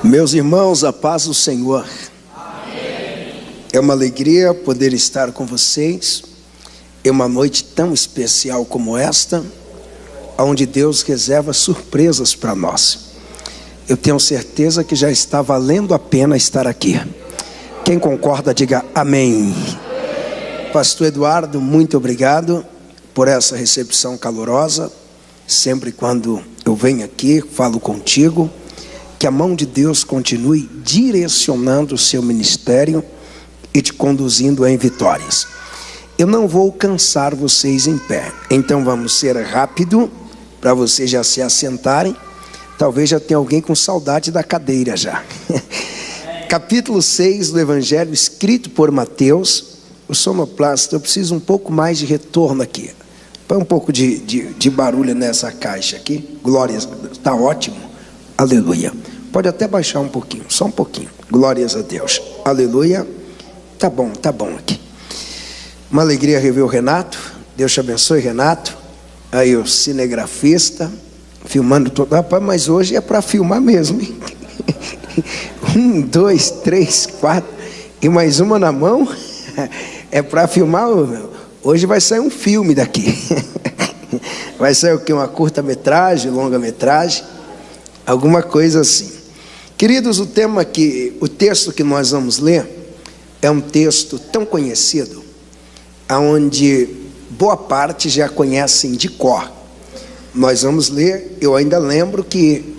Meus irmãos, a paz do Senhor. Amém. É uma alegria poder estar com vocês em uma noite tão especial como esta, onde Deus reserva surpresas para nós. Eu tenho certeza que já está valendo a pena estar aqui. Quem concorda, diga amém. Pastor Eduardo, muito obrigado por essa recepção calorosa. Sempre quando eu venho aqui, falo contigo. Que a mão de Deus continue direcionando o seu ministério e te conduzindo em vitórias. Eu não vou cansar vocês em pé, então vamos ser rápido para vocês já se assentarem. Talvez já tenha alguém com saudade da cadeira já. Capítulo 6 do Evangelho escrito por Mateus. O sonoplasta, eu preciso um pouco mais de retorno aqui. Põe um pouco de barulho nessa caixa aqui. Glória, está ótimo. Aleluia. Pode até baixar um pouquinho, só um pouquinho. Glórias a Deus. Aleluia. Tá bom aqui. Uma alegria rever o Renato. Deus te abençoe, Renato. Aí o cinegrafista, filmando todo. Rapaz, mas hoje é para filmar mesmo, hein? 1, 2, 3, 4. E mais uma na mão. É para filmar. Hoje vai sair um filme daqui. Vai sair o quê? Uma curta-metragem, longa-metragem. Alguma coisa assim. Queridos, o texto que nós vamos ler é um texto tão conhecido, onde boa parte já conhecem de cor. Nós vamos ler. Eu ainda lembro que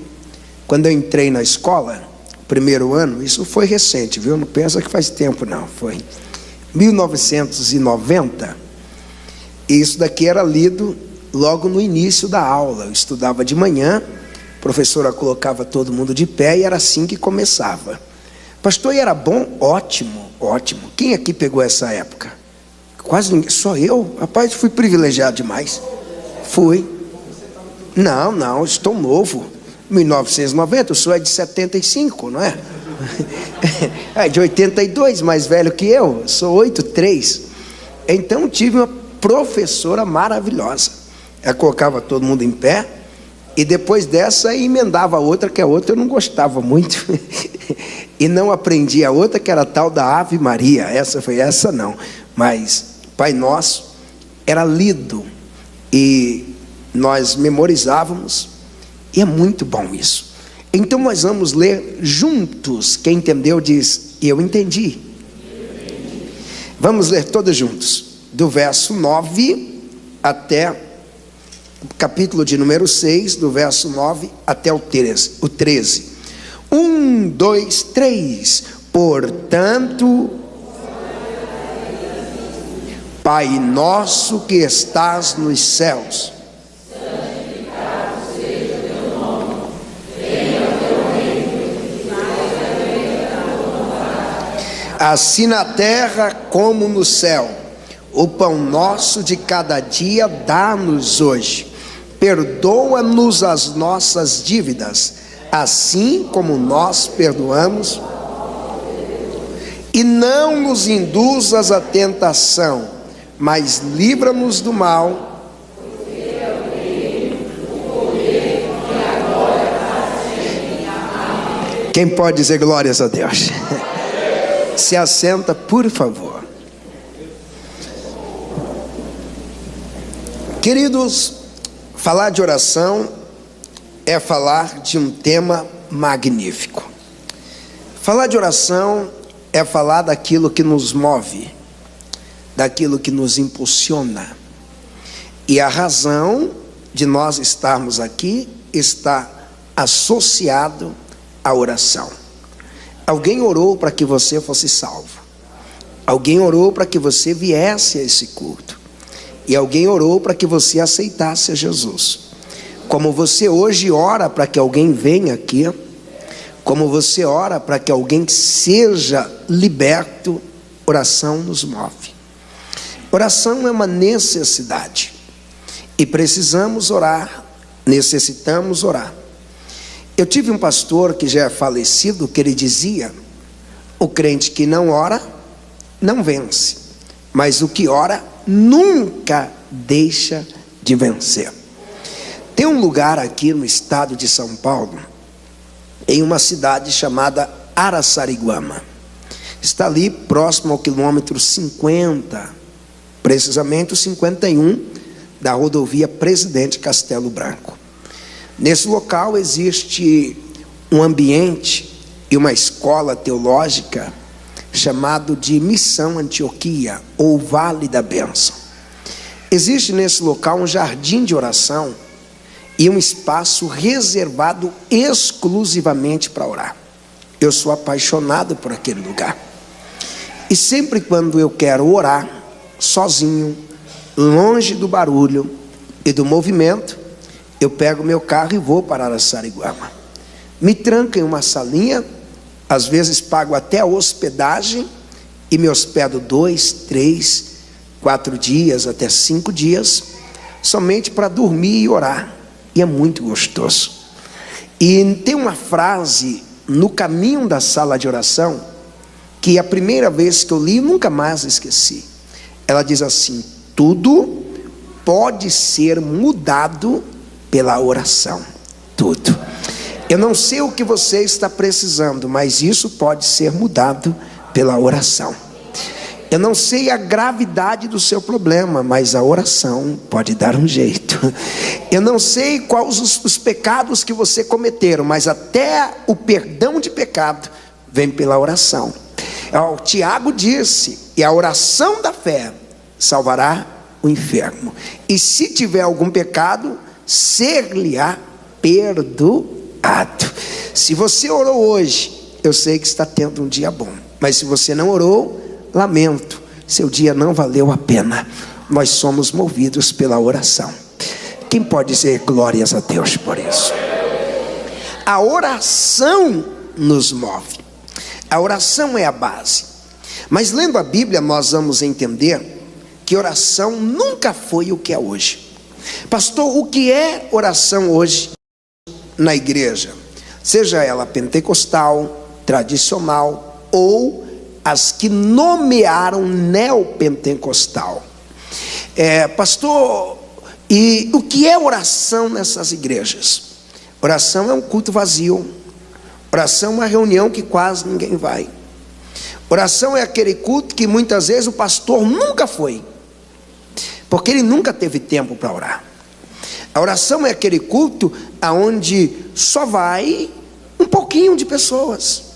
quando eu entrei na escola, primeiro ano, isso foi recente, viu? Não pensa que faz tempo não, foi 1990, e isso daqui era lido logo no início da aula. Eu estudava de manhã, a professora colocava todo mundo de pé e era assim que começava. Pastor, e era bom? Ótimo. Quem aqui pegou essa época? Quase ninguém, só eu? Rapaz, fui privilegiado demais. Fui. Não, estou novo. 1990, o senhor é de 75, não é? É de 82, mais velho que eu. Sou 83. Então tive uma professora maravilhosa. Ela colocava todo mundo em pé. E depois dessa emendava a outra, que a outra eu não gostava muito. E não aprendi a outra, que era a tal da Ave Maria. Essa não. Mas Pai Nosso era lido. E nós memorizávamos. E é muito bom isso. Então nós vamos ler juntos. Quem entendeu diz, eu entendi. Vamos ler todos juntos. Do verso 9 até capítulo de número 6, do verso 9 até o 13. 1, 2, 3. Portanto, Pai nosso que estás nos céus, santificado seja o teu nome, venha o teu reino, a tua vontade, assim na terra como no céu. O pão nosso de cada dia dá-nos hoje. Perdoa-nos as nossas dívidas, assim como nós perdoamos. E não nos induzas à tentação, mas livra-nos do mal. Quem pode dizer glórias a Deus? Se assenta, por favor. Queridos, falar de oração é falar de um tema magnífico. Falar de oração é falar daquilo que nos move, daquilo que nos impulsiona. E a razão de nós estarmos aqui está associado à oração. Alguém orou para que você fosse salvo. Alguém orou para que você viesse a esse culto. E alguém orou para que você aceitasse a Jesus. Como você hoje ora para que alguém venha aqui, como você ora para que alguém seja liberto, oração nos move. Oração é uma necessidade. E precisamos orar, necessitamos orar. Eu tive um pastor que já é falecido, que ele dizia: o crente que não ora, não vence. Mas o que ora, nunca deixa de vencer. Tem um lugar aqui no estado de São Paulo, em uma cidade chamada Araçariguama. Está ali próximo ao quilômetro 50, precisamente o 51 da rodovia Presidente Castelo Branco. Nesse local existe um ambiente e uma escola teológica chamado de Missão Antioquia, ou Vale da Bênção. Existe nesse local um jardim de oração e um espaço reservado exclusivamente para orar. Eu sou apaixonado por aquele lugar. E sempre quando eu quero orar, sozinho, longe do barulho e do movimento, eu pego meu carro e vou para Araçariguama. Me tranco em uma salinha, às vezes pago até a hospedagem e me hospedo 2, 3, 4 dias, até 5 dias, somente para dormir e orar. E é muito gostoso. E tem uma frase no caminho da sala de oração, que a primeira vez que eu li, nunca mais esqueci. Ela diz assim: tudo pode ser mudado pela oração. Tudo. Eu não sei o que você está precisando, mas isso pode ser mudado pela oração. Eu não sei a gravidade do seu problema, mas a oração pode dar um jeito. Eu não sei quais os pecados que você cometeram, mas até o perdão de pecado vem pela oração. O Tiago disse: e a oração da fé salvará o enfermo, e se tiver algum pecado, ser-lhe-á perdoado. Se você orou hoje, eu sei que está tendo um dia bom, mas se você não orou, lamento, seu dia não valeu a pena. Nós somos movidos pela oração. Quem pode dizer glórias a Deus por isso? A oração nos move. A oração é a base. Mas lendo a Bíblia, nós vamos entender que oração nunca foi o que é hoje. Pastor, o que é oração hoje na igreja? Seja ela pentecostal, tradicional ou as que nomearam neopentecostal. Pastor, e o que é oração nessas igrejas? Oração é um culto vazio. Oração é uma reunião que quase ninguém vai. Oração é aquele culto que muitas vezes o pastor nunca foi, porque ele nunca teve tempo para orar. A oração é aquele culto aonde só vai um pouquinho de pessoas.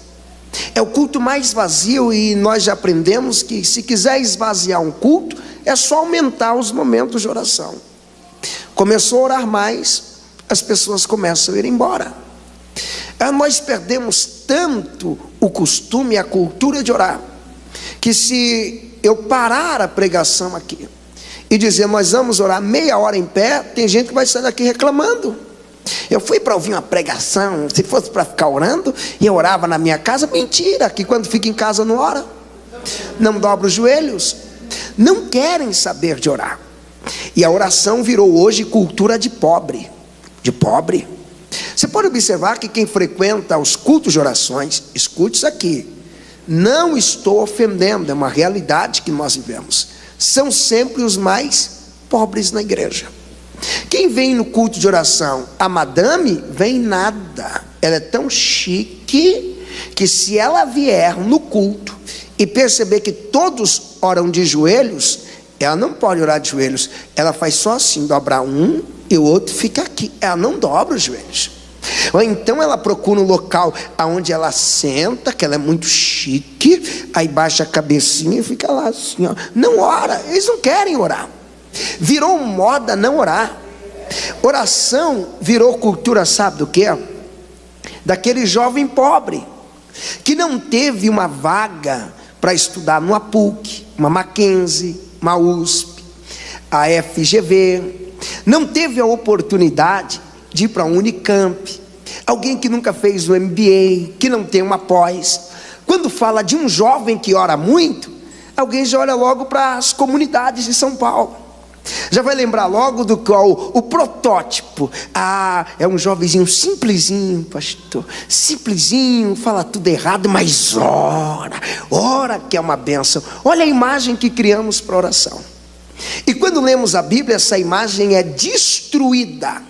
É o culto mais vazio, e nós já aprendemos que se quiser esvaziar um culto, é só aumentar os momentos de oração. Começou a orar mais, as pessoas começam a ir embora. Nós perdemos tanto o costume, a cultura de orar, que se eu parar a pregação aqui e dizer nós vamos orar meia hora em pé, tem gente que vai sair daqui reclamando. Eu fui para ouvir uma pregação, se fosse para ficar orando, e eu orava na minha casa. Mentira, que quando fica em casa não ora, não dobra os joelhos, não querem saber de orar. E a oração virou hoje cultura de pobre. Você pode observar que quem frequenta os cultos de orações, escute isso aqui, não estou ofendendo, é uma realidade que nós vivemos, são sempre os mais pobres na igreja. Quem vem no culto de oração, a madame, vem nada. Ela é tão chique que se ela vier no culto e perceber que todos oram de joelhos, ela não pode orar de joelhos. Ela faz só assim, dobrar um e o outro fica aqui. Ela não dobra os joelhos. Ou então ela procura um local onde ela senta, que ela é muito chique, aí baixa a cabecinha e fica lá assim, ó. Não ora, eles não querem orar. Virou moda não orar. Oração virou cultura, sabe do que? Daquele jovem pobre que não teve uma vaga para estudar numa PUC, uma Mackenzie, uma USP, a FGV, não teve a oportunidade de ir para a Unicamp, alguém que nunca fez um MBA, que não tem uma pós. Quando fala de um jovem que ora muito, alguém já olha logo para as comunidades de São Paulo, já vai lembrar logo do qual o protótipo. É um jovenzinho simplesinho, pastor, simplesinho, fala tudo errado, mas ora que é uma bênção. Olha a imagem que criamos para oração. E quando lemos a Bíblia, essa imagem é destruída.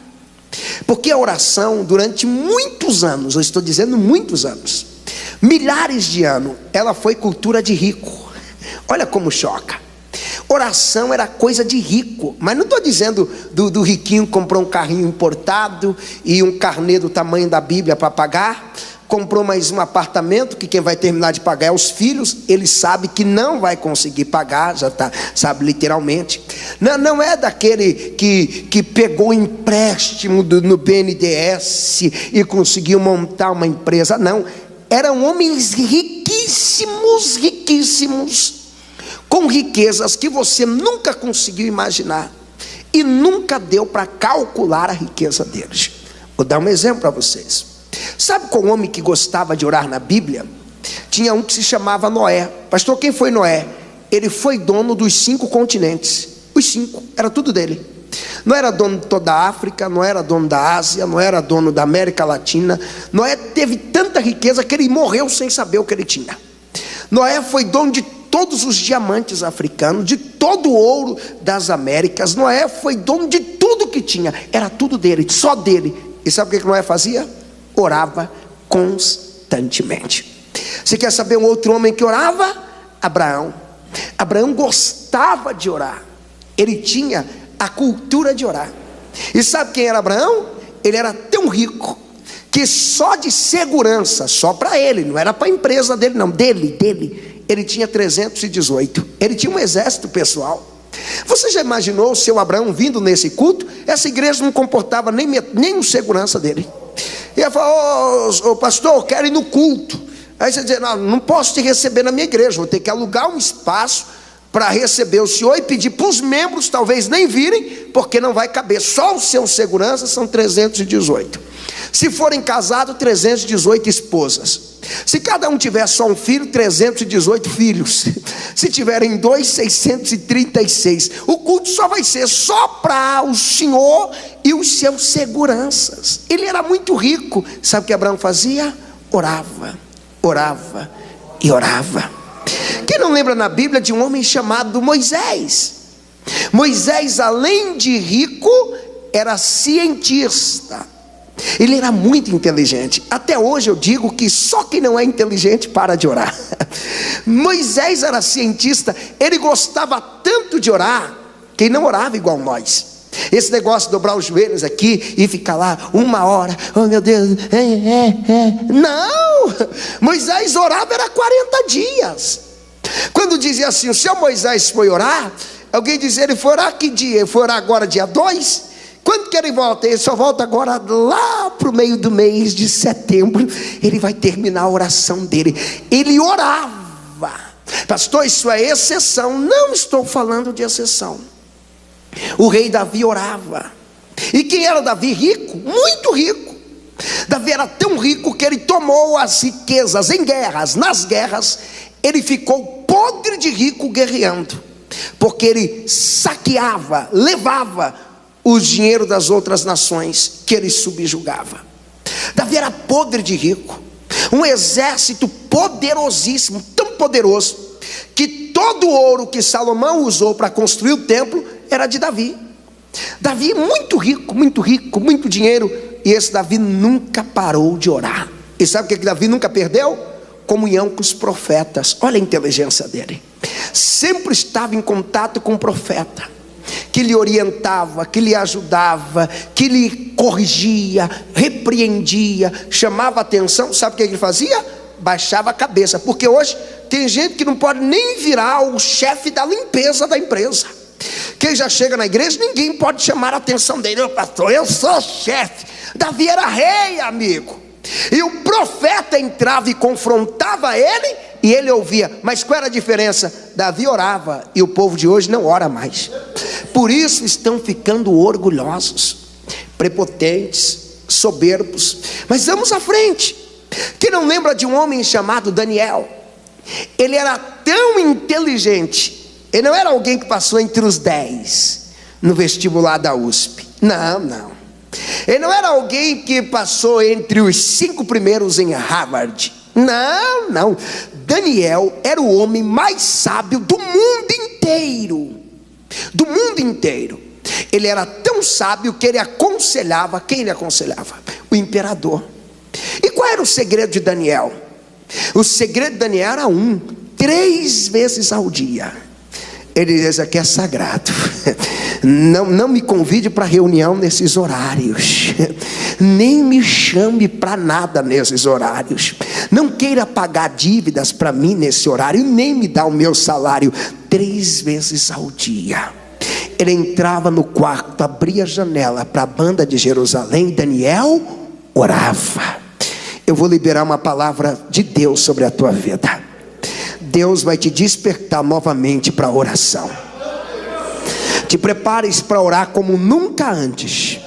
Porque a oração, durante muitos anos, eu estou dizendo muitos anos, milhares de anos, ela foi cultura de rico. Olha como choca. Oração era coisa de rico. Mas não estou dizendo do riquinho que comprou um carrinho importado e um carnê do tamanho da Bíblia para pagar, comprou mais um apartamento que quem vai terminar de pagar é os filhos. Ele sabe que não vai conseguir pagar, já tá, sabe, literalmente. Não é daquele que pegou empréstimo no BNDES e conseguiu montar uma empresa. Não, eram homens riquíssimos, com riquezas que você nunca conseguiu imaginar e nunca deu para calcular a riqueza deles. Vou dar um exemplo para vocês. Sabe qual homem que gostava de orar na Bíblia? Tinha um que se chamava Noé. Pastor, quem foi Noé? Ele foi dono dos 5 continentes. Os 5, era tudo dele. Não era dono de toda a África, não era dono da Ásia, não era dono da América Latina. Noé teve tanta riqueza que ele morreu sem saber o que ele tinha. Noé foi dono de todos os diamantes africanos, de todo o ouro das Américas. Noé foi dono de tudo que tinha, era tudo dele, só dele. E sabe o que Noé fazia? Orava constantemente. Você quer saber um outro homem que orava? Abraão. Abraão gostava de orar. Ele tinha a cultura de orar. E sabe quem era Abraão? Ele era tão rico que só de segurança, só para ele, não era para a empresa dele não, dele, ele tinha 318. Ele tinha um exército pessoal. Você já imaginou o seu Abraão vindo nesse culto? Essa igreja não comportava nem o segurança dele. E ele falou: ô pastor, eu quero ir no culto. Aí você diz: não posso te receber na minha igreja, vou ter que alugar um espaço para receber o senhor e pedir para os membros, talvez nem virem, porque não vai caber, só os seus seguranças são 318. Se forem casados, 318 esposas. Se cada um tiver só um filho, 318 filhos. Se tiverem 2, 636. O culto só vai ser só para o senhor e os seus seguranças. Ele era muito rico. Sabe o que Abraão fazia? Orava, orava e orava. Quem não lembra na Bíblia de um homem chamado Moisés? Moisés, além de rico, era cientista. Ele era muito inteligente. Até hoje eu digo que só quem não é inteligente para de orar. Moisés era cientista. Ele gostava tanto de orar que ele não orava igual nós. Esse negócio de dobrar os joelhos aqui e ficar lá 1 hora, oh meu Deus, não. Moisés orava era 40 dias. Quando dizia assim: o seu Moisés foi orar, alguém dizia: ele foi orar que dia? Ele foi orar agora dia 2? Quando que ele volta? Ele só volta agora lá para o meio do mês de setembro. Ele vai terminar a oração dele. Ele orava. Pastor, isso é exceção. Não estou falando de exceção. O rei Davi orava. E quem era Davi? Rico, muito rico. Davi era tão rico que ele tomou as riquezas em guerras. Nas guerras ele ficou podre de rico guerreando, porque ele saqueava, levava o dinheiro das outras nações que ele subjugava. Davi era podre de rico, um exército poderosíssimo, tão poderoso que todo o ouro que Salomão usou para construir o templo era de Davi. Davi muito rico, muito dinheiro. E esse Davi nunca parou de orar. E sabe o que Davi nunca perdeu? Comunhão com os profetas. Olha a inteligência dele. Sempre estava em contato com o profeta, que lhe orientava, que lhe ajudava, que lhe corrigia, repreendia, chamava atenção. Sabe o que ele fazia? Baixava a cabeça. Porque hoje tem gente que não pode nem virar o chefe da limpeza da empresa. Quem já chega na igreja, ninguém pode chamar a atenção dele. Ô pastor, eu sou chefe. Davi era rei, amigo. E o profeta entrava e confrontava ele, e ele ouvia. Mas qual era a diferença? Davi orava e o povo de hoje não ora mais. Por isso estão ficando orgulhosos, prepotentes, soberbos. Mas vamos à frente. Quem não lembra de um homem chamado Daniel? Ele era tão inteligente. Ele não era alguém que passou entre os 10 no vestibular da USP. Não. Ele não era alguém que passou entre os 5 primeiros em Harvard. Não. Daniel era o homem mais sábio do mundo inteiro. Do mundo inteiro. Ele era tão sábio que ele aconselhava. Quem ele aconselhava? O imperador. E qual era o segredo de Daniel? O segredo de Daniel era 3 vezes ao dia. Ele diz: isso aqui é sagrado. Não me convide para reunião nesses horários. Nem me chame para nada nesses horários. Não queira pagar dívidas para mim nesse horário. Nem me dá o meu salário. 3 vezes ao dia. Ele entrava no quarto, abria a janela para a banda de Jerusalém. Daniel orava. Eu vou liberar uma palavra de Deus sobre a tua vida. Deus vai te despertar novamente para a oração. Te prepares para orar como nunca antes,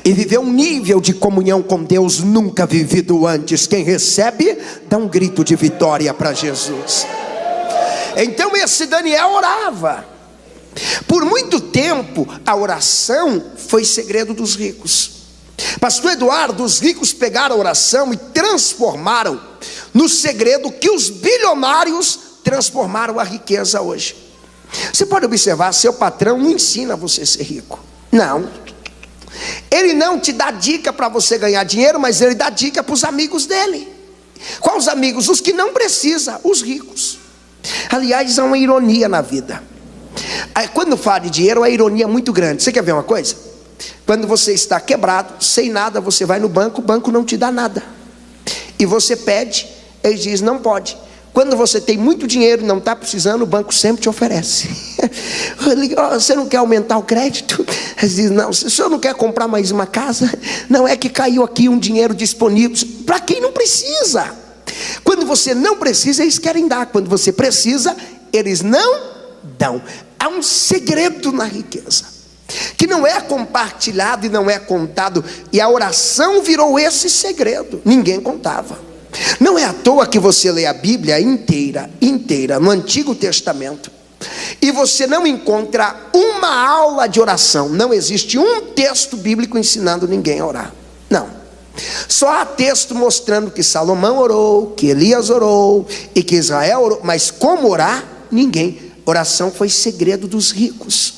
e viver um nível de comunhão com Deus nunca vivido antes. Quem recebe, dá um grito de vitória para Jesus. Então esse Daniel orava. Por muito tempo a oração foi segredo dos ricos. Pastor Eduardo, os ricos pegaram a oração e transformaram no segredo que os bilionários transformaram a riqueza hoje. Você pode observar, seu patrão não ensina você a ser rico. Não. Ele não te dá dica para você ganhar dinheiro, mas ele dá dica para os amigos dele. Quais os amigos? Os que não precisam, os ricos. Aliás, há uma ironia na vida. Quando fala de dinheiro, a ironia é muito grande. Você quer ver uma coisa? Quando você está quebrado, sem nada, você vai no banco, o banco não te dá nada. E você pede, ele diz: não pode. Quando você tem muito dinheiro e não está precisando, o banco sempre te oferece. Você não quer aumentar o crédito? Ele diz: não. Se o senhor não quer comprar mais uma casa, não, é que caiu aqui um dinheiro disponível para quem não precisa. Quando você não precisa, eles querem dar. Quando você precisa, eles não dão. Há um segredo na riqueza que não é compartilhado e não é contado. E a oração virou esse segredo. Ninguém contava. Não é à toa que você lê a Bíblia inteira no Antigo Testamento, e você não encontra uma aula de oração. Não existe um texto bíblico ensinando ninguém a orar. Não. Só há texto mostrando que Salomão orou, que Elias orou e que Israel orou. Mas como orar? Ninguém. Oração foi segredo dos ricos.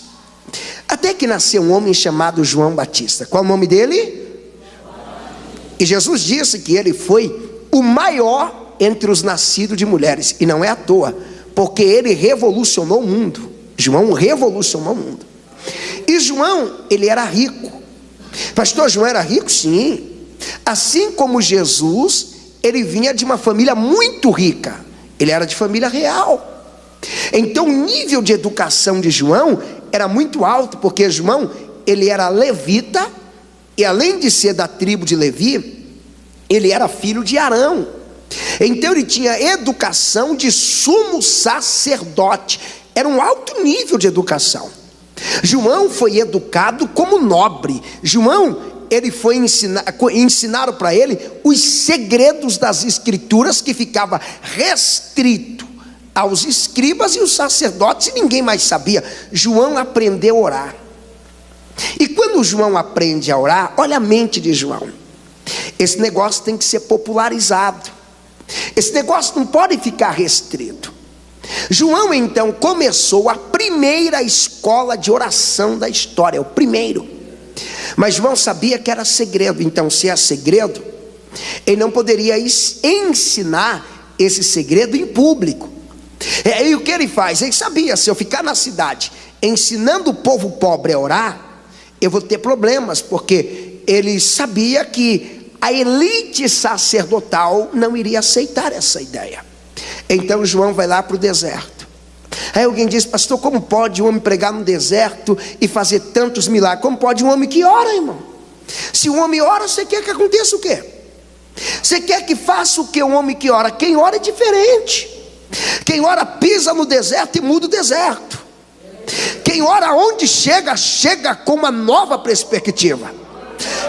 Até que nasceu um homem chamado João Batista. Qual o nome dele? E Jesus disse que ele foi o maior entre os nascidos de mulheres. E não é à toa, porque ele revolucionou o mundo. João revolucionou o mundo. E João, ele era rico. Pastor, João era rico? Sim. Assim como Jesus, ele vinha de uma família muito rica. Ele era de família real. Então o nível de educação de João era muito alto, porque João, ele era levita, e além de ser da tribo de Levi, ele era filho de Arão. Então ele tinha educação de sumo sacerdote. Era um alto nível de educação. João foi educado como nobre. João, ele foi ensinaram para ele os segredos das escrituras, que ficava restrito aos escribas e os sacerdotes, e ninguém mais sabia. João aprendeu a orar. E quando João aprende a orar, olha a mente de João. Esse negócio tem que ser popularizado. Esse negócio não pode ficar restrito. João então começou a primeira escola de oração da história, o primeiro. Mas João sabia que era segredo. Então, se é segredo, ele não poderia ensinar esse segredo em público. E o que ele faz? Ele sabia: se eu ficar na cidade ensinando o povo pobre a orar, eu vou ter problemas, porque ele sabia que a elite sacerdotal não iria aceitar essa ideia. Então João vai lá para o deserto. Aí alguém diz: pastor, como pode um homem pregar no deserto e fazer tantos milagres? Como pode um homem que ora, irmão? Se um homem ora, você quer que aconteça o quê? Você quer que faça o que um homem que ora? Quem ora é diferente. Quem ora pisa no deserto e muda o deserto. Quem ora onde chega, chega com uma nova perspectiva.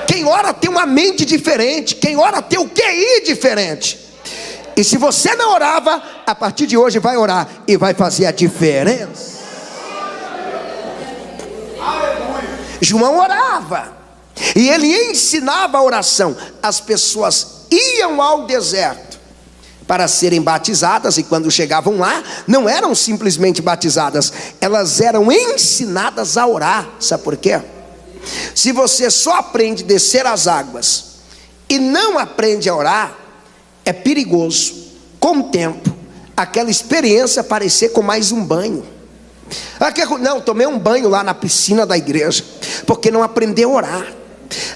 Quem ora tem uma mente diferente. Quem ora tem o QI diferente. E se você não orava, a partir de hoje vai orar e vai fazer a diferença. João orava e ele ensinava a oração. As pessoas iam ao deserto para serem batizadas, e quando chegavam lá, não eram simplesmente batizadas, elas eram ensinadas a orar. Sabe por quê? Se você só aprende a descer as águas e não aprende a orar, é perigoso, com o tempo, aquela experiência parecer com mais um banho. Não, tomei um banho lá na piscina da igreja, porque não aprendeu a orar.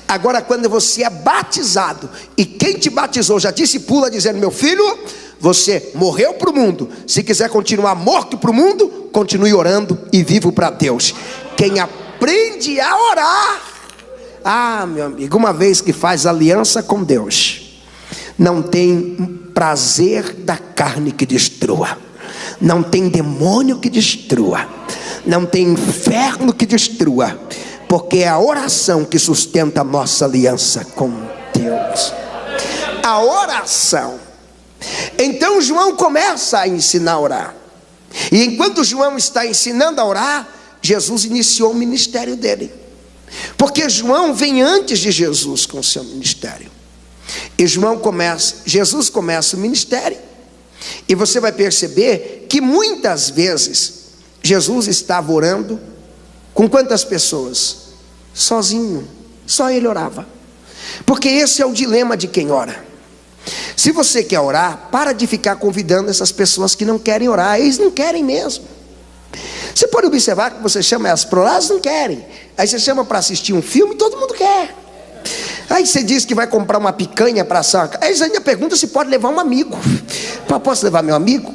Agora, quando você é batizado, e quem te batizou já discipula, dizendo: meu filho, você morreu para o mundo, se quiser continuar morto para o mundo, continue orando e vivo para Deus. Quem aprende a orar, meu amigo, uma vez que faz aliança com Deus, não tem prazer da carne que destrua, não tem demônio que destrua, não tem inferno que destrua, porque é a oração que sustenta a nossa aliança com Deus. A oração. Então João começa a ensinar a orar, e enquanto João está ensinando a orar, Jesus iniciou o ministério dele, porque João vem antes de Jesus com o seu ministério. E Jesus começa o ministério, e você vai perceber que muitas vezes Jesus estava orando com quantas pessoas? Sozinho, só ele orava, porque esse é o dilema de quem ora. Se você quer orar, para de ficar convidando essas pessoas que não querem orar, eles não querem mesmo. Você pode observar que você chama elas para orar, elas não querem. Aí você chama para assistir um filme, todo mundo quer. Aí você diz que vai comprar uma picanha para assar, aí eles ainda perguntam se pode levar um amigo. Posso levar meu amigo?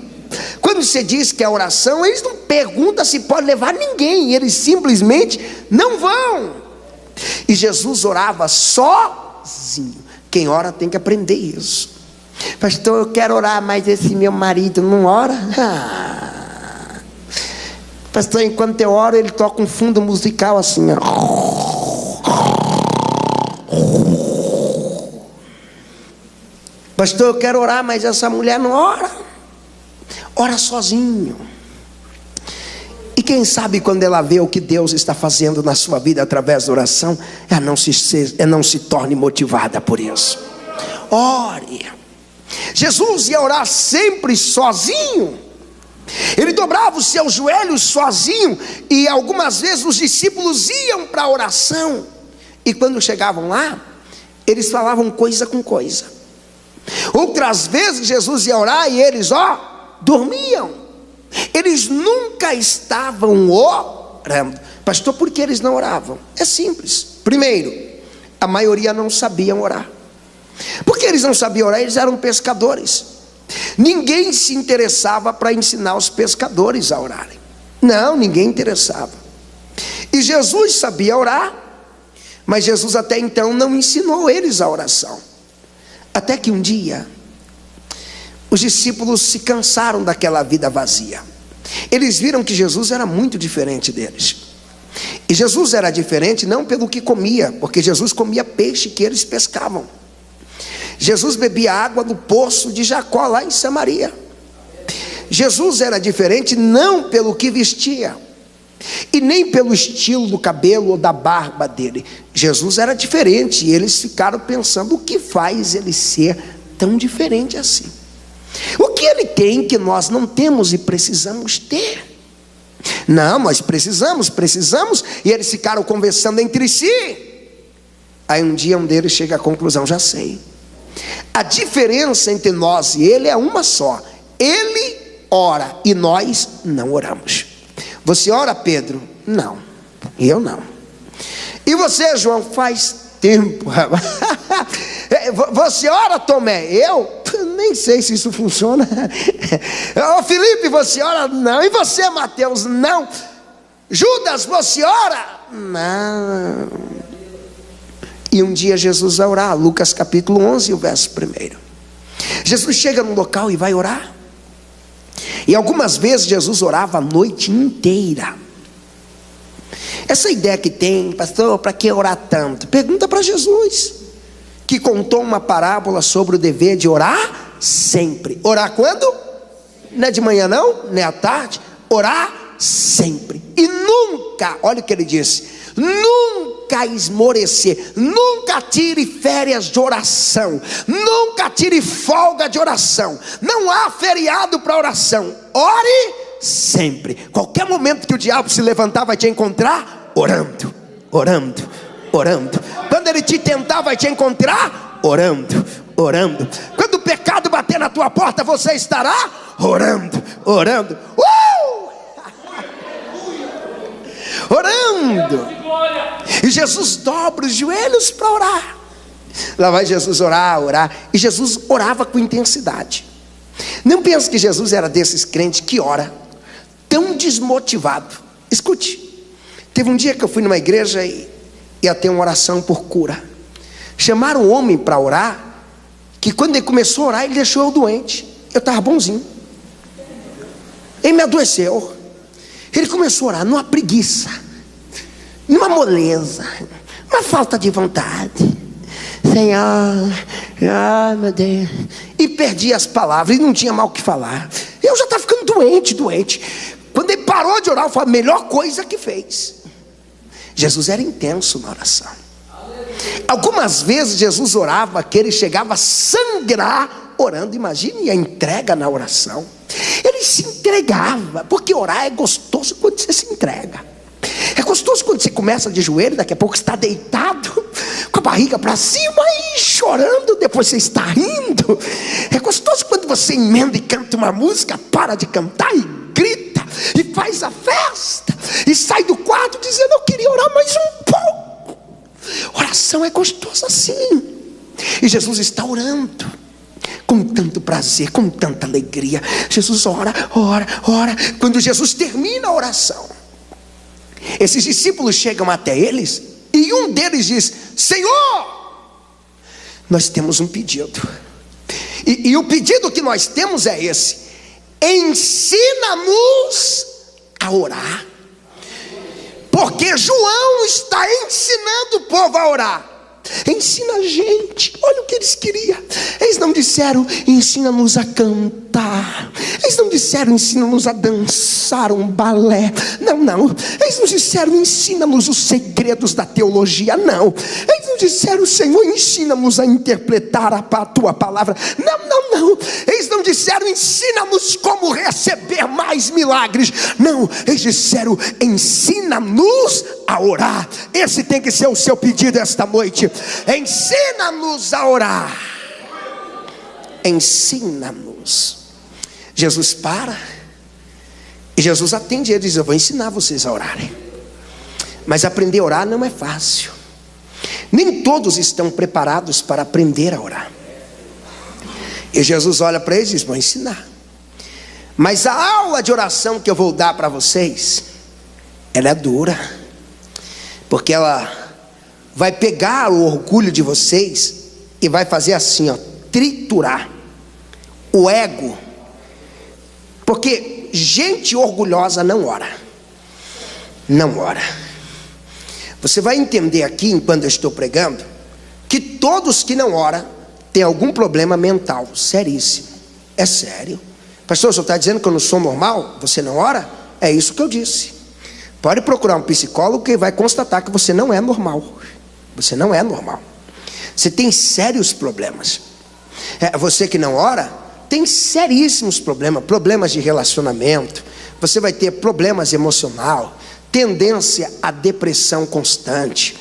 Quando você diz que é oração, eles não perguntam se pode levar ninguém, eles simplesmente não vão. E Jesus orava sozinho. Quem ora tem que aprender isso. Pastor, eu quero orar, mas esse meu marido não ora. Pastor, enquanto eu oro, ele toca um fundo musical assim, Pastor, eu quero orar, mas essa mulher não ora. Ora sozinho. E quem sabe quando ela vê o que Deus está fazendo na sua vida através da oração, ela não se torne motivada por isso. Ore. Jesus ia orar sempre sozinho. Ele dobrava os seus joelhos sozinho, e algumas vezes os discípulos iam para a oração, e quando chegavam lá, eles falavam coisa com coisa. Outras vezes Jesus ia orar e eles dormiam. Eles nunca estavam orando. Pastor, por que eles não oravam? É simples. Primeiro, a maioria não sabiam orar. Por que eles não sabiam orar? Eles eram pescadores. Ninguém se interessava para ensinar os pescadores a orarem. Não, ninguém interessava. E Jesus sabia orar, mas Jesus até então não ensinou eles a oração. Até que um dia os discípulos se cansaram daquela vida vazia. Eles viram que Jesus era muito diferente deles. E Jesus era diferente não pelo que comia, porque Jesus comia peixe que eles pescavam. Jesus bebia água do poço de Jacó lá em Samaria. Jesus era diferente não pelo que vestia, e nem pelo estilo do cabelo ou da barba dele. Jesus era diferente, e eles ficaram pensando: o que faz ele ser tão diferente assim? O que ele tem que nós não temos e precisamos ter? Não, nós precisamos, e eles ficaram conversando entre si. Aí um dia um deles chega à conclusão: já sei, a diferença entre nós e ele é uma só: ele ora e nós não oramos. Você ora, Pedro? Não, eu não. E você, João? Faz tempo. Você ora, Tomé? Eu nem sei se isso funciona. Ô Felipe, você ora? Não. E você, Mateus? Não. Judas, você ora? Não. E um dia Jesus vai orar. Lucas capítulo 11, o verso 1. Jesus chega num local e vai orar. E algumas vezes Jesus orava a noite inteira. Essa ideia que tem: pastor, para que orar tanto? Pergunta para Jesus, que contou uma parábola sobre o dever de orar sempre. Orar quando? Não é de manhã não? Não é à tarde? Orar sempre. E nunca, olha o que ele disse, nunca nunca esmorecer, nunca tire férias de oração, nunca tire folga de oração. Não há feriado para oração. Ore sempre. Qualquer momento que o diabo se levantar, vai te encontrar orando, orando, orando. Quando ele te tentar, vai te encontrar orando, orando. Quando o pecado bater na tua porta, você estará orando, orando. Orando. E Jesus dobra os joelhos para orar. Lá vai Jesus orar, orar. E Jesus orava com intensidade. Não pense que Jesus era desses crentes que ora tão desmotivado. Escute, teve um dia que eu fui numa igreja e ia ter uma oração por cura. Chamaram um homem para orar, que quando ele começou a orar, ele deixou eu doente. Eu estava bonzinho. Ele me adoeceu. Ele começou a orar numa preguiça, numa moleza, uma falta de vontade. Senhor, meu Deus. E perdi as palavras e não tinha mal o que falar. Eu já estava ficando doente. Quando ele parou de orar, foi a melhor coisa que fez. Jesus era intenso na oração. Algumas vezes Jesus orava que ele chegava a sangrar orando. Imagine a entrega na oração. Ele se entregava, porque orar é gostoso quando você se entrega. É gostoso quando você começa de joelho, daqui a pouco está deitado, com a barriga para cima e chorando, depois você está rindo. É gostoso quando você emenda e canta uma música, para de cantar e grita, e faz a festa, e sai do quarto dizendo: eu queria orar mais um pouco. Oração é gostoso assim. E Jesus está orando com tanto prazer, com tanta alegria. Jesus ora. Quando Jesus termina a oração, esses discípulos chegam até eles, e um deles diz: Senhor, nós temos um pedido. E o pedido que nós temos é esse: ensina-nos a orar. Porque João está ensinando o povo a orar. Ensina a gente. Olha o que eles queriam. Eles não disseram: ensina-nos a cantar. Eles não disseram: ensina-nos a dançar um balé. Não. Eles não disseram: ensina-nos os segredos da teologia. Não. Eles não disseram: Senhor, ensina-nos a interpretar a tua palavra. Não. Eles não disseram: ensina-nos como receber mais milagres. Não. Eles disseram: ensina-nos a orar. Esse tem que ser o seu pedido esta noite. Ensina-nos a orar. Ensina-nos. Jesus para e Jesus atende. Ele diz: eu vou ensinar vocês a orarem. Mas aprender a orar não é fácil. Nem todos estão preparados para aprender a orar. E Jesus olha para eles e diz: vou ensinar. Mas a aula de oração que eu vou dar para vocês, ela é dura. Porque ela vai pegar o orgulho de vocês e vai fazer assim, triturar o ego. Porque gente orgulhosa não ora. Não ora. Você vai entender aqui, enquanto eu estou pregando, que todos que não oram têm algum problema mental seríssimo. É sério. Pastor, o senhor está dizendo que eu não sou normal? Você não ora? É isso que eu disse. Pode procurar um psicólogo que vai constatar que você não é normal. Você não é normal. Você tem sérios problemas. Você que não ora tem seríssimos problemas. Problemas de relacionamento. Você vai ter problemas emocionais, tendência à depressão constante,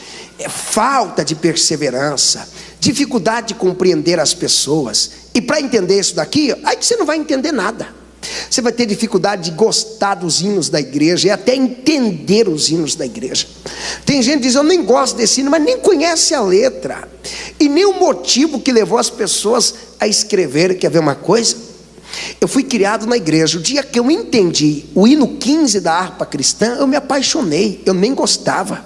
falta de perseverança, dificuldade de compreender as pessoas. E para entender isso daqui, aí você não vai entender nada. Você vai ter dificuldade de gostar dos hinos da igreja e até entender os hinos da igreja. Tem gente que diz: eu nem gosto desse hino, mas nem conhece a letra e nem o motivo que levou as pessoas a escrever. Quer ver uma coisa? Eu fui criado na igreja. O dia que eu entendi o hino 15 da harpa cristã, eu me apaixonei. Eu nem gostava,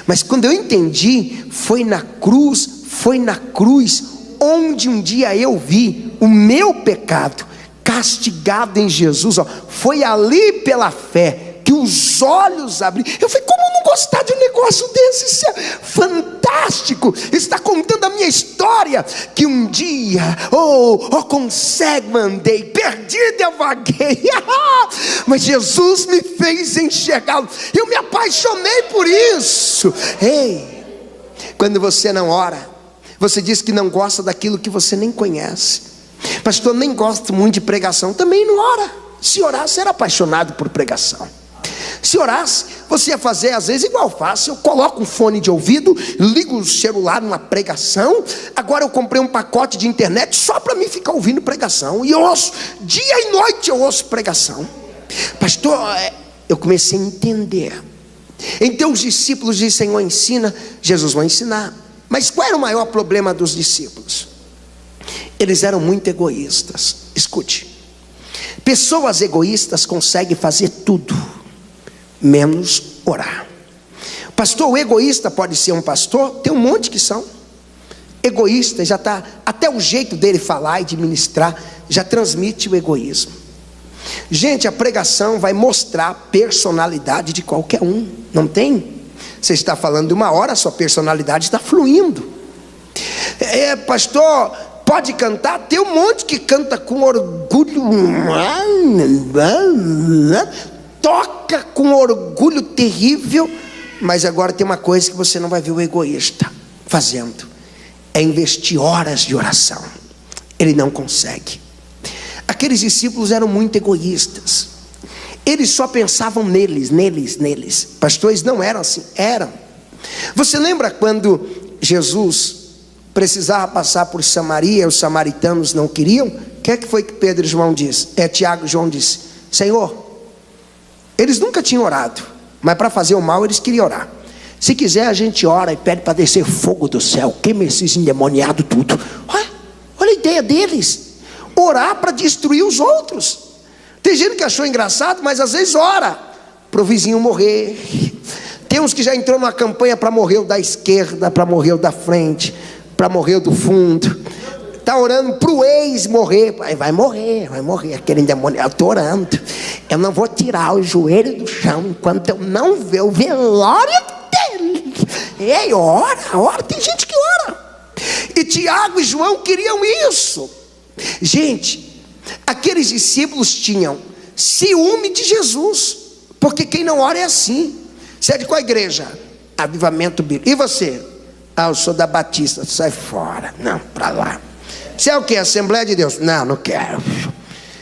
mas quando eu entendi, foi na cruz onde um dia eu vi o meu pecado castigado em Jesus. Foi ali pela fé que os olhos abriram. Eu falei: como não gostar de um negócio desse? Isso é fantástico. Está contando a minha história, que um dia, com cego andei, perdido eu vaguei, mas Jesus me fez enxergá-lo. Eu me apaixonei por isso. Ei, quando você não ora, você diz que não gosta daquilo que você nem conhece. Pastor, nem gosto muito de pregação. Também não ora. Se orasse, você era apaixonado por pregação. Se orasse, você ia fazer às vezes igual eu faço. Eu coloco um fone de ouvido, ligo o celular numa pregação. Agora eu comprei um pacote de internet só para mim ficar ouvindo pregação. E eu ouço, dia e noite eu ouço pregação. Pastor, eu comecei a entender. Então os discípulos dizem: Senhor, ensina. Jesus vai ensinar. Mas qual era o maior problema dos discípulos? Eles eram muito egoístas. Escute, pessoas egoístas conseguem fazer tudo menos orar. Pastor, o egoísta pode ser um pastor? Tem um monte que são egoístas. Já está, até o jeito dele falar e de ministrar já transmite o egoísmo. Gente, a pregação vai mostrar a personalidade de qualquer um. Não tem? Você está falando de uma hora, a sua personalidade está fluindo. Pastor, pode cantar? Tem um monte que canta com orgulho, toca com orgulho terrível. Mas agora tem uma coisa que você não vai ver o egoísta fazendo: é investir horas de oração. Ele não consegue. Aqueles discípulos eram muito egoístas. Eles só pensavam neles. Pastores não eram assim, eram. Você lembra quando Jesus precisava passar por Samaria, os samaritanos não queriam? O que é que foi que Pedro e João disse? Tiago e João disse: Senhor, eles nunca tinham orado, mas para fazer o mal eles queriam orar. Se quiser a gente ora e pede para descer fogo do céu, queima esses endemoniados tudo. Olha a ideia deles, orar para destruir os outros. Tem gente que achou engraçado, mas às vezes ora para o vizinho morrer. Tem uns que já entrou numa campanha para morrer o da esquerda, para morrer o da frente, para morrer o do fundo. Está orando para o ex morrer. Vai morrer, aquele endemoniado. Eu estou orando, eu não vou tirar o joelho do chão enquanto eu não ver o velório dele. Ei, ora, tem gente que ora. E Tiago e João queriam isso. Gente, aqueles discípulos tinham ciúme de Jesus, porque quem não ora é assim. Você é de qual igreja? Avivamento Bíblico. E você? Eu sou da Batista. Sai fora. Não, para lá. Você é o que? Assembleia de Deus? Não quero.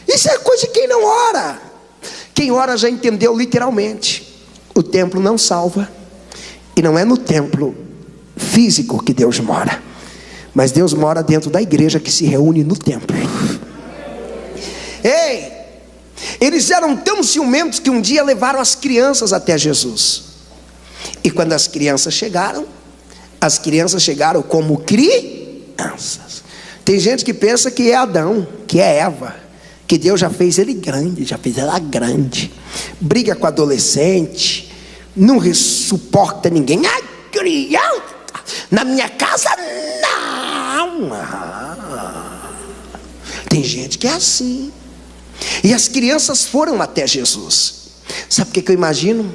Isso é coisa de quem não ora. Quem ora já entendeu literalmente: o templo não salva, e não é no templo físico que Deus mora, mas Deus mora dentro da igreja que se reúne no templo. Ei, eles eram tão ciumentos que um dia levaram as crianças até Jesus. E quando as crianças chegaram como crianças. Tem gente que pensa que é Adão, que é Eva, que Deus já fez ele grande, já fez ela grande. Briga com adolescente, não suporta ninguém. Ai, criança, na minha casa não. Tem gente que é assim. E as crianças foram até Jesus. Sabe o que eu imagino?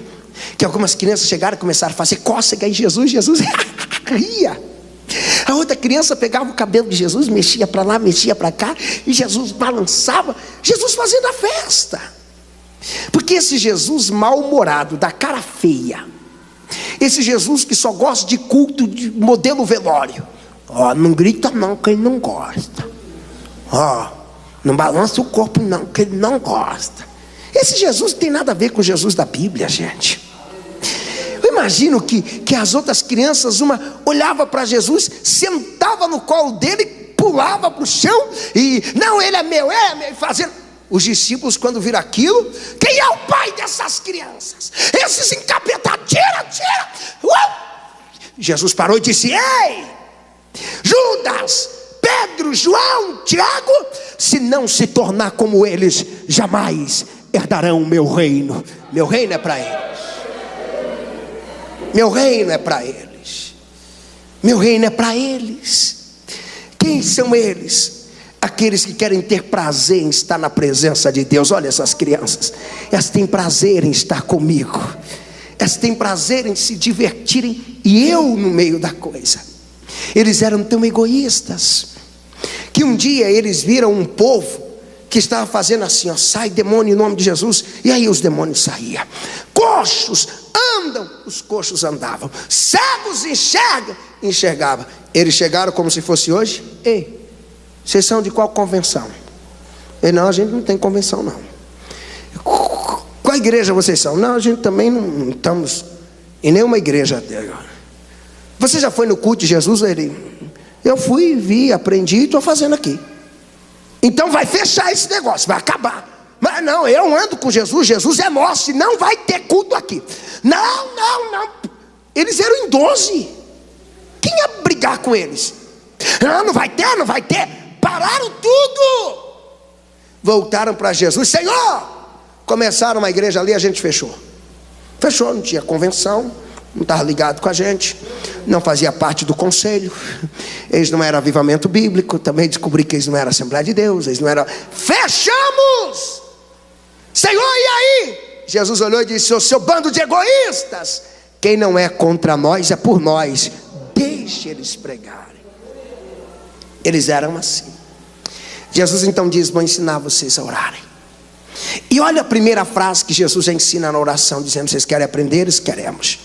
Que algumas crianças chegaram e começaram a fazer cócega em Jesus. Jesus ria. A outra criança pegava o cabelo de Jesus, mexia para lá, mexia para cá, e Jesus balançava. Jesus fazendo a festa. Porque esse Jesus mal-humorado, da cara feia, esse Jesus que só gosta de culto de modelo velório, não grita não, que ele não gosta. Não balança o corpo não, que ele não gosta. Esse Jesus não tem nada a ver com o Jesus da Bíblia, gente. Eu imagino que as outras crianças, uma olhava para Jesus, sentava no colo dele, pulava para o chão e não, ele é meu, fazendo. Os discípulos, quando viram aquilo: quem é o pai dessas crianças? Esses encapetados, tira. Jesus parou e disse: ei, Judas, Pedro, João, Tiago, se não se tornar como eles, jamais herdarão o meu reino. Meu reino é para eles. Meu reino é para eles. Meu reino é para eles. Quem são eles? Aqueles que querem ter prazer em estar na presença de Deus. Olha essas crianças, elas têm prazer em estar comigo, elas têm prazer em se divertirem, e eu no meio da coisa. Eles eram tão egoístas que um dia eles viram um povo que estava fazendo assim: sai demônio em nome de Jesus. E aí os demônios saíam. Corre! coxos andam, os coxos andavam, cegos enxergavam. Eles chegaram como se fosse hoje. Ei, vocês são de qual convenção? E não, a gente não tem convenção não. Qual igreja vocês são? Não, a gente também não estamos em nenhuma igreja. Você já foi no culto de Jesus? Eu fui, vi, aprendi e estou fazendo aqui. Então vai fechar esse negócio, vai acabar. Mas não, eu ando com Jesus, Jesus é nosso e não vai ter culto aqui. Não. Eles eram em 12. Quem ia brigar com eles? Não vai ter. Pararam tudo. Voltaram para Jesus. Senhor! Começaram uma igreja ali, a gente fechou, não tinha convenção, não estava ligado com a gente, não fazia parte do conselho, eles não eram avivamento bíblico, também descobri que eles não eram Assembleia de Deus, eles não eram. Fechamos! Senhor, e aí? Jesus olhou e disse: o seu bando de egoístas, quem não é contra nós é por nós, deixe eles pregarem. Eles eram assim. Jesus então diz: vou ensinar vocês a orarem. E olha a primeira frase que Jesus ensina na oração, dizendo: vocês querem aprender? Nós queremos.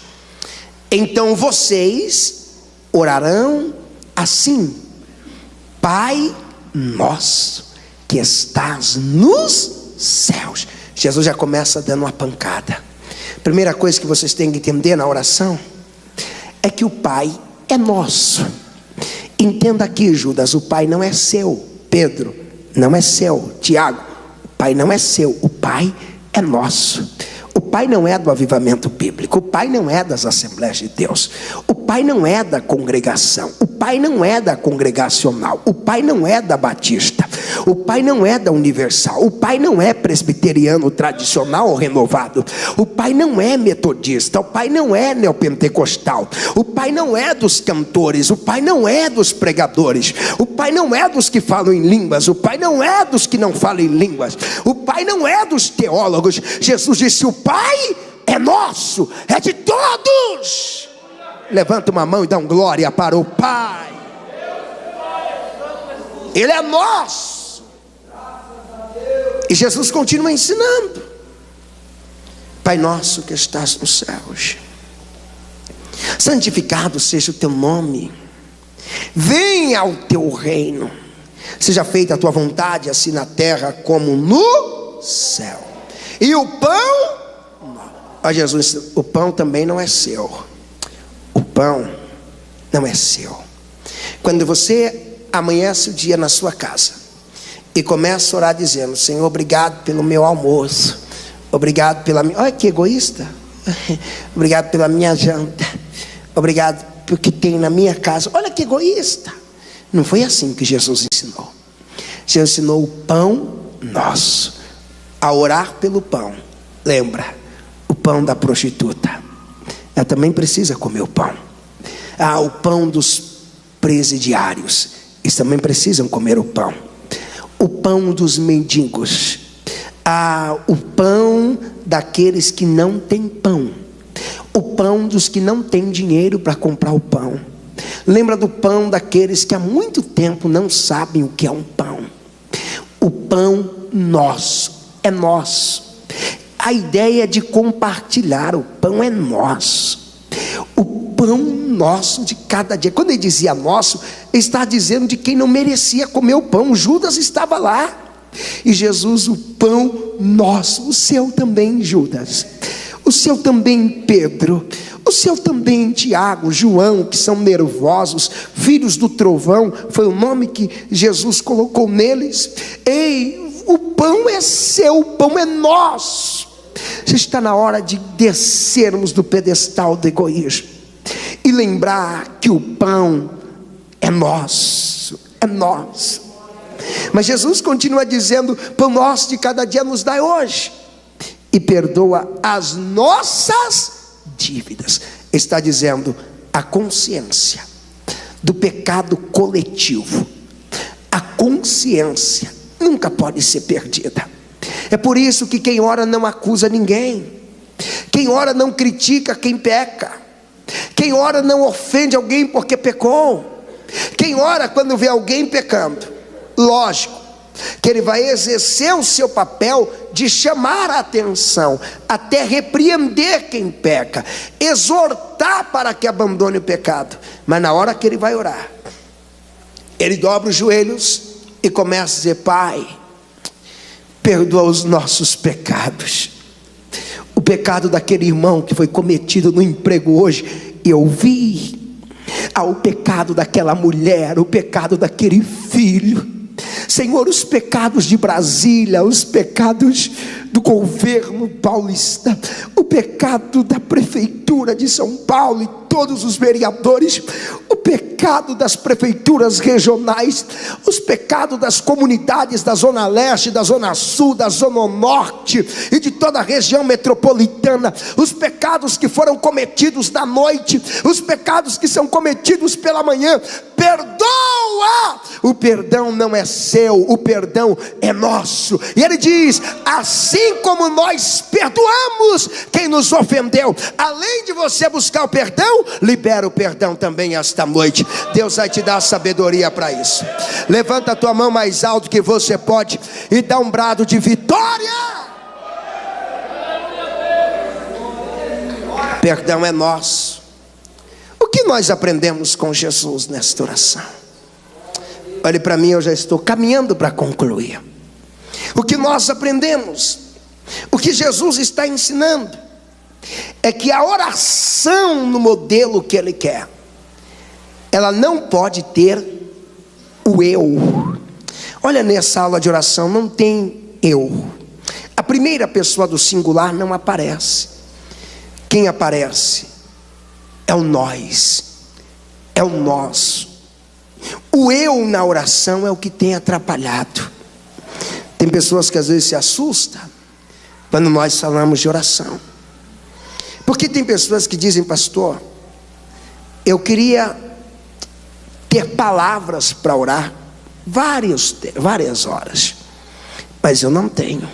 Então vocês orarão assim: Pai nosso que estás nos céus. Jesus já começa dando uma pancada. Primeira coisa que vocês têm que entender na oração é que o Pai é nosso. Entenda aqui, Judas, o Pai não é seu. Pedro, não é seu. Tiago, o Pai não é seu, o Pai é nosso. O Pai não é do avivamento bíblico, o Pai não é das Assembleias de Deus, o Pai não é da congregação, o Pai não é da congregacional, o Pai não é da batista, o Pai não é da universal, o Pai não é presbiteriano tradicional ou renovado, o Pai não é metodista, o Pai não é neopentecostal, o Pai não é dos cantores, o Pai não é dos pregadores, o Pai não é dos que falam em línguas, o Pai não é dos que não falam em línguas, o Pai não é dos teólogos. Jesus disse: o Pai é nosso, é de todos. Levanta uma mão e dá um glória para o Pai. Ele é nosso. E Jesus continua ensinando: Pai nosso que estás nos céus, santificado seja o teu nome, venha o teu reino, seja feita a tua vontade, assim na terra como no céu. E o pão, ó, Jesus, o pão também não é seu. O pão não é seu. Quando você amanhece o dia na sua casa e começa a orar dizendo: Senhor, obrigado pelo meu almoço, obrigado pela minha... Olha que egoísta. Obrigado pela minha janta, obrigado porque tem na minha casa. Olha que egoísta. Não foi assim que Jesus ensinou. Jesus ensinou o pão nosso. A orar pelo pão. Lembra, o pão da prostituta, ela também precisa comer o pão. O pão dos presidiários, eles também precisam comer o pão. O pão dos mendigos, o pão daqueles que não têm pão, o pão dos que não têm dinheiro para comprar o pão. Lembra do pão daqueles que há muito tempo não sabem o que é um pão. O pão nosso é nosso. A ideia de compartilhar o pão é nosso. O pão nosso de cada dia. Quando ele dizia nosso, ele está dizendo de quem não merecia comer o pão. Judas estava lá. E Jesus, o pão nosso. O seu também, Judas. O seu também, Pedro. O seu também, Tiago, João, que são nervosos, filhos do trovão, foi o nome que Jesus colocou neles. Ei, o pão é seu, o pão é nosso. Já está na hora de descermos do pedestal do egoísmo e lembrar que o pão é nosso, é nosso. Mas Jesus continua dizendo: pão nosso de cada dia nos dai hoje, e perdoa as nossas dívidas. Está dizendo a consciência do pecado coletivo. A consciência nunca pode ser perdida. É por isso que quem ora não acusa ninguém. Quem ora não critica quem peca. Quem ora não ofende alguém porque pecou. Quem ora quando vê alguém pecando, lógico que ele vai exercer o seu papel de chamar a atenção, até repreender quem peca, exortar para que abandone o pecado. Mas na hora que ele vai orar, ele dobra os joelhos e começa a dizer: Pai, perdoa os nossos pecados. O pecado daquele irmão que foi cometido no emprego hoje, eu vi. O pecado daquela mulher, o pecado daquele filho. Senhor, os pecados de Brasília, os pecados do governo paulista, o pecado da prefeitura de São Paulo e todos os vereadores, o pecado das prefeituras regionais, os pecados das comunidades da Zona Leste, da Zona Sul, da Zona Norte e de toda a região metropolitana, os pecados que foram cometidos na noite, os pecados que são cometidos pela manhã. Perdoa! O perdão não é seu, o perdão é nosso. E ele diz: assim como nós perdoamos quem nos ofendeu, além de você buscar o perdão, libera o perdão também esta noite. Deus vai te dar sabedoria para isso. Levanta a tua mão mais alto que você pode e dá um brado de vitória. Perdão é nosso. O que nós aprendemos com Jesus nesta oração? Olhe para mim, eu já estou caminhando para concluir. O que nós aprendemos, o que Jesus está ensinando, é que a oração no modelo que Ele quer, ela não pode ter o eu. Olha, nessa aula de oração não tem eu. A primeira pessoa do singular não aparece. Quem aparece é o nós, é o nosso. O eu na oração é o que tem atrapalhado. Tem pessoas que às vezes se assustam quando nós falamos de oração, porque tem pessoas que dizem: pastor, eu queria ter palavras para orar várias horas, mas eu não tenho.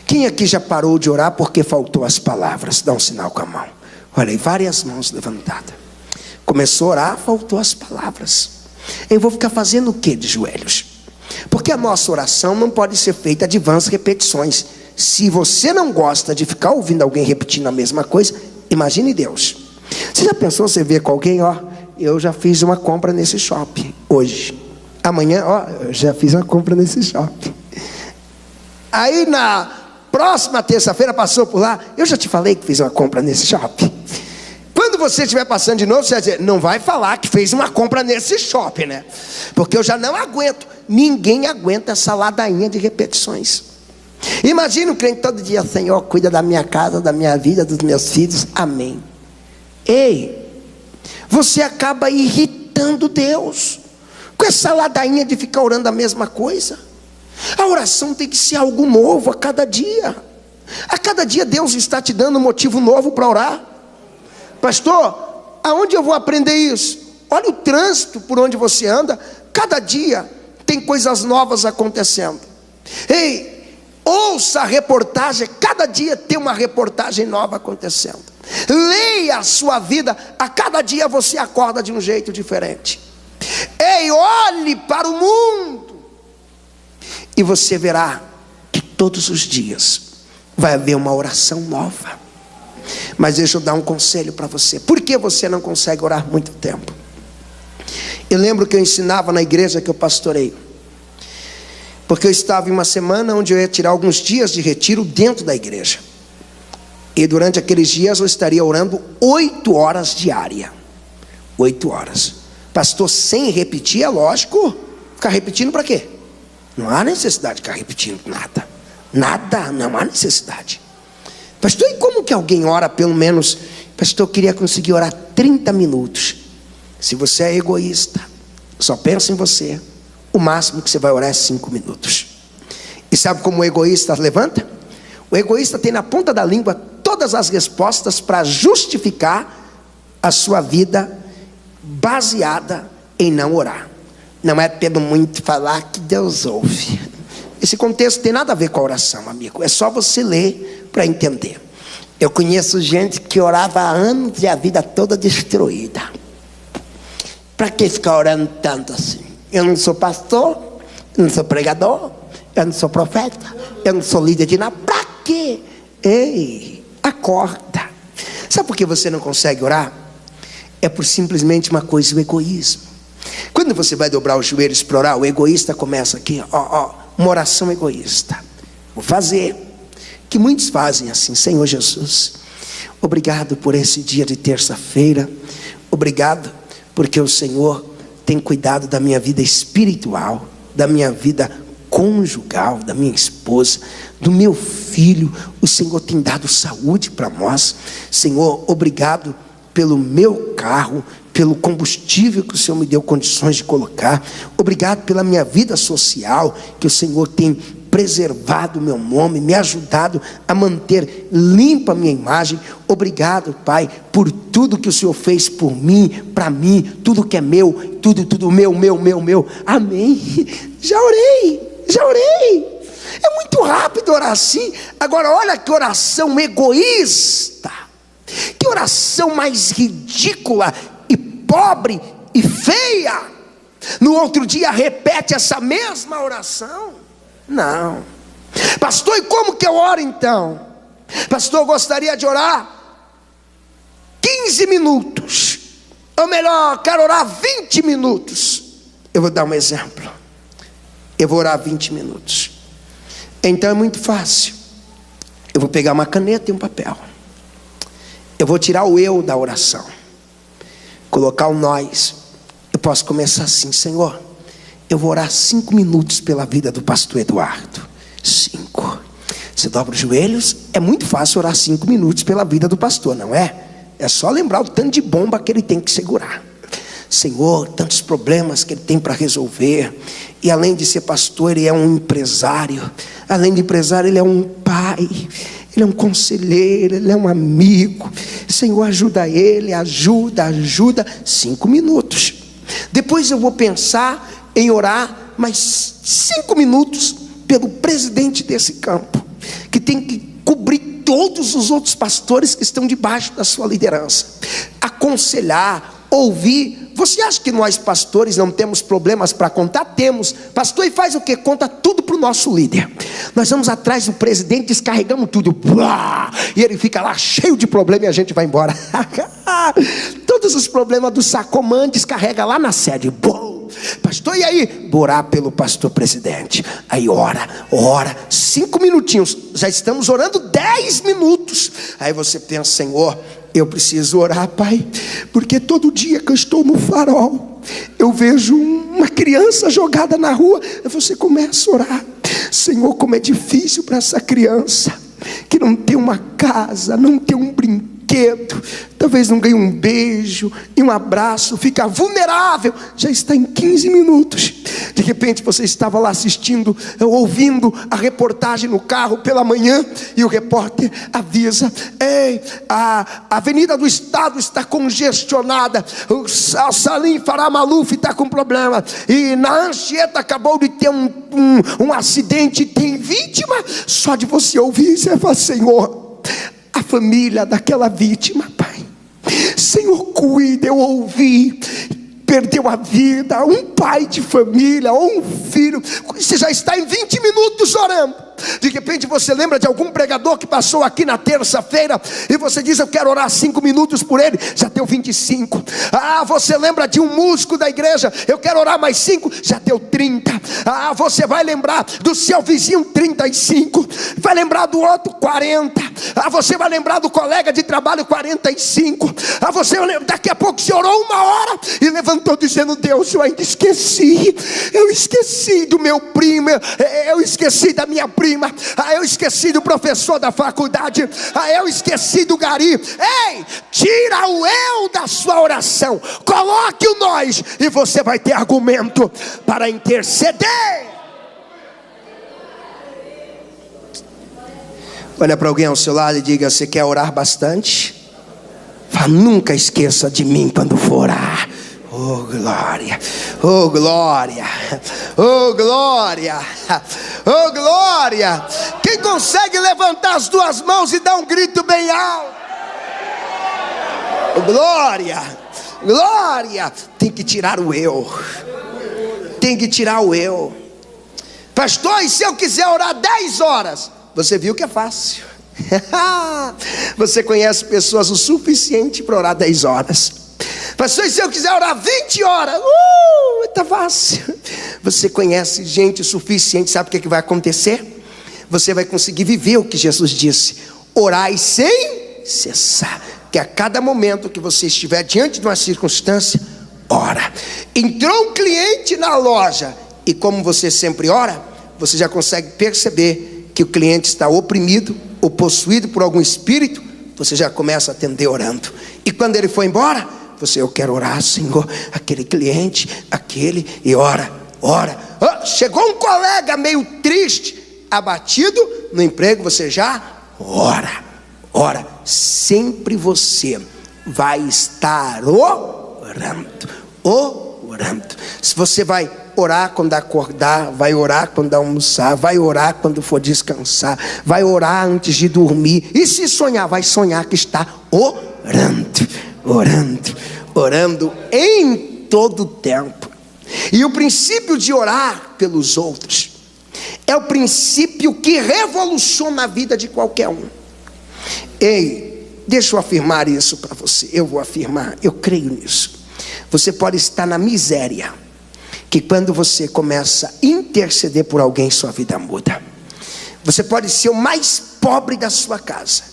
Quem aqui já parou de orar porque faltou as palavras? Dá um sinal com a mão. Olha aí, várias mãos levantadas. Começou a orar, faltou as palavras. Eu vou ficar fazendo o que de joelhos? Porque a nossa oração não pode ser feita de vãs repetições. Se você não gosta de ficar ouvindo alguém repetindo a mesma coisa, imagine Deus. Você já pensou, você vê com alguém: ó, eu já fiz uma compra nesse shopping hoje. Amanhã, ó, eu já fiz uma compra nesse shopping. Aí na próxima terça-feira passou por lá: eu já te falei que fiz uma compra nesse shopping. Quando você estiver passando de novo, você vai dizer: não vai falar que fez uma compra nesse shopping, né? Porque eu já não aguento. Ninguém aguenta essa ladainha de repetições. Imagina o crente todo dia: Senhor, cuida da minha casa, da minha vida, dos meus filhos, amém. Ei, você acaba irritando Deus com essa ladainha de ficar orando a mesma coisa. A oração tem que ser algo novo a cada dia. A cada dia Deus está te dando um motivo novo para orar. Pastor, aonde eu vou aprender isso? Olha o trânsito por onde você anda. Cada dia tem coisas novas acontecendo. Ei, ouça a reportagem. Cada dia tem uma reportagem nova acontecendo. Leia a sua vida. A cada dia você acorda de um jeito diferente. Ei, olhe para o mundo e você verá que todos os dias vai haver uma oração nova. Mas deixa eu dar um conselho para você. Por que você não consegue orar muito tempo? Eu lembro que eu ensinava na igreja que eu pastorei, porque eu estava em uma semana onde eu ia tirar alguns dias de retiro dentro da igreja. E durante aqueles dias eu estaria orando 8 horas diárias. 8 horas. Pastor, sem repetir, é lógico. Ficar repetindo para quê? Não há necessidade de ficar repetindo nada. Nada, não há necessidade. Pastor, e como que alguém ora pelo menos? Pastor, eu queria conseguir orar 30 minutos. Se você é egoísta, só pensa em você, o máximo que você vai orar é 5 minutos. E sabe como o egoísta levanta? O egoísta tem na ponta da língua todas as respostas para justificar a sua vida baseada em não orar. Não é pelo muito falar que Deus ouve. Esse contexto tem nada a ver com a oração, amigo. É só você ler para entender. Eu conheço gente que orava há anos e a vida toda destruída. Para que ficar orando tanto assim? Eu não sou pastor, não sou pregador, Eu não sou profeta, eu não sou líder de nada. Para quê? Ei, acorda. Sabe por que você não consegue orar? É por simplesmente uma coisa, o egoísmo. Quando você vai dobrar os joelhos para orar, o egoísta começa aqui, uma oração egoísta. Vou fazer, que muitos fazem assim: Senhor Jesus, obrigado por esse dia de terça-feira, obrigado porque o Senhor tem cuidado da minha vida espiritual, da minha vida conjugal, da minha esposa, do meu filho. O Senhor tem dado saúde para nós. Senhor, obrigado pelo meu carro, pelo combustível que o Senhor me deu condições de colocar. Obrigado pela minha vida social, que o Senhor tem preservado o meu nome, me ajudado a manter limpa a minha imagem. Obrigado, Pai, por tudo que o Senhor fez por mim, para mim, tudo que é meu, tudo meu. Amém. Já orei. É muito rápido orar assim. Agora olha que oração egoísta, que oração mais ridícula e pobre e feia. No outro dia repete essa mesma oração. Não, pastor, e como que eu oro então? Pastor, eu gostaria de orar 15 minutos, ou melhor, quero orar 20 minutos. Eu vou dar um exemplo. Eu vou orar 20 minutos. Então é muito fácil. Eu vou pegar uma caneta e um papel. Eu vou tirar o eu da oração, colocar o nós. Eu posso começar assim: Senhor, eu vou orar 5 minutos pela vida do pastor Eduardo. 5. Você dobra os joelhos. É muito fácil orar 5 minutos pela vida do pastor, não é? É só lembrar o tanto de bomba que ele tem que segurar. Senhor, tantos problemas que ele tem para resolver. E além de ser pastor, ele é um empresário. Além de empresário, ele é um pai, ele é um conselheiro, ele é um amigo. Senhor, ajuda ele, ajuda. 5 minutos. Depois eu vou pensar em orar mais 5 minutos pelo presidente desse campo, que tem que cobrir todos os outros pastores que estão debaixo da sua liderança, aconselhar, ouvir. Você acha que nós pastores não temos problemas para contar? Temos. Pastor, e faz o que? Conta tudo para o nosso líder. Nós vamos atrás do presidente, descarregamos tudo, e ele fica lá cheio de problema e a gente vai embora. Todos os problemas do Sacomã descarrega lá na sede. Pastor, e aí? Vou orar pelo pastor presidente. Aí ora 5 minutinhos. Já estamos orando 10 minutos. Aí você pensa: Senhor, eu preciso orar, Pai, porque todo dia que eu estou no farol, eu vejo uma criança jogada na rua. Aí você começa a orar: Senhor, como é difícil para essa criança, que não tem uma casa, não tem um brinquedo, talvez não ganhe um beijo e um abraço, fica vulnerável. Já está em 15 minutos. De repente você estava lá assistindo, ouvindo a reportagem no carro pela manhã, e o repórter avisa: ei, a Avenida do Estado está congestionada, o Salim Farah Maluf está com problema, e na Anchieta acabou de ter um acidente, tem vítima. Só de você ouvir, você fala: Senhor, a família daquela vítima, Pai, Senhor, cuida. Eu ouvi, perdeu a vida, um pai de família, ou um filho. Você já está em 20 minutos orando. De repente você lembra de algum pregador que passou aqui na terça-feira, e você diz: eu quero orar 5 minutos por ele. Já deu 25. Você lembra de um músico da igreja: eu quero orar mais 5. Já deu 30. Você vai lembrar do seu vizinho: 35. Vai lembrar do outro: 40. Você vai lembrar do colega de trabalho: 45. Daqui a pouco você orou 1 hora e levantou dizendo: Deus, eu ainda esqueci. Eu esqueci do meu primo, eu esqueci da minha prima, eu esqueci do professor da faculdade, eu esqueci do gari. Ei, tira o eu da sua oração, coloque o nós, e você vai ter argumento para interceder. Olha para alguém ao seu lado e diga: você quer orar bastante? Fala: nunca esqueça de mim quando for orar. Oh glória, oh glória, oh glória, oh glória. Quem consegue levantar as 2 mãos e dar um grito bem alto? Oh, glória, glória. Tem que tirar o eu. Tem que tirar o eu. Pastor, e se eu quiser orar 10 horas? Você viu que é fácil. Você conhece pessoas o suficiente para orar 10 horas. Pastor, e se eu quiser orar 20 horas? Tá fácil. Você conhece gente o suficiente. Sabe o que vai acontecer? Você vai conseguir viver o que Jesus disse: orai sem cessar. Que a cada momento que você estiver diante de uma circunstância, ora. Entrou um cliente na loja, e como você sempre ora, você já consegue perceber que o cliente está oprimido ou possuído por algum espírito. Você já começa a atender orando. E quando ele for embora, eu quero orar, Senhor, aquele cliente, e ora. Chegou um colega meio triste, abatido no emprego, você já ora. Sempre você vai estar orando. Se você vai orar quando acordar, vai orar quando almoçar, vai orar quando for descansar, vai orar antes de dormir, e se sonhar, vai sonhar que está orando em todo o tempo. E o princípio de orar pelos outros é o princípio que revoluciona a vida de qualquer um. Ei, deixa eu afirmar isso para você. Eu vou afirmar, eu creio nisso. Você pode estar na miséria, que quando você começa a interceder por alguém, sua vida muda. Você pode ser o mais pobre da sua casa,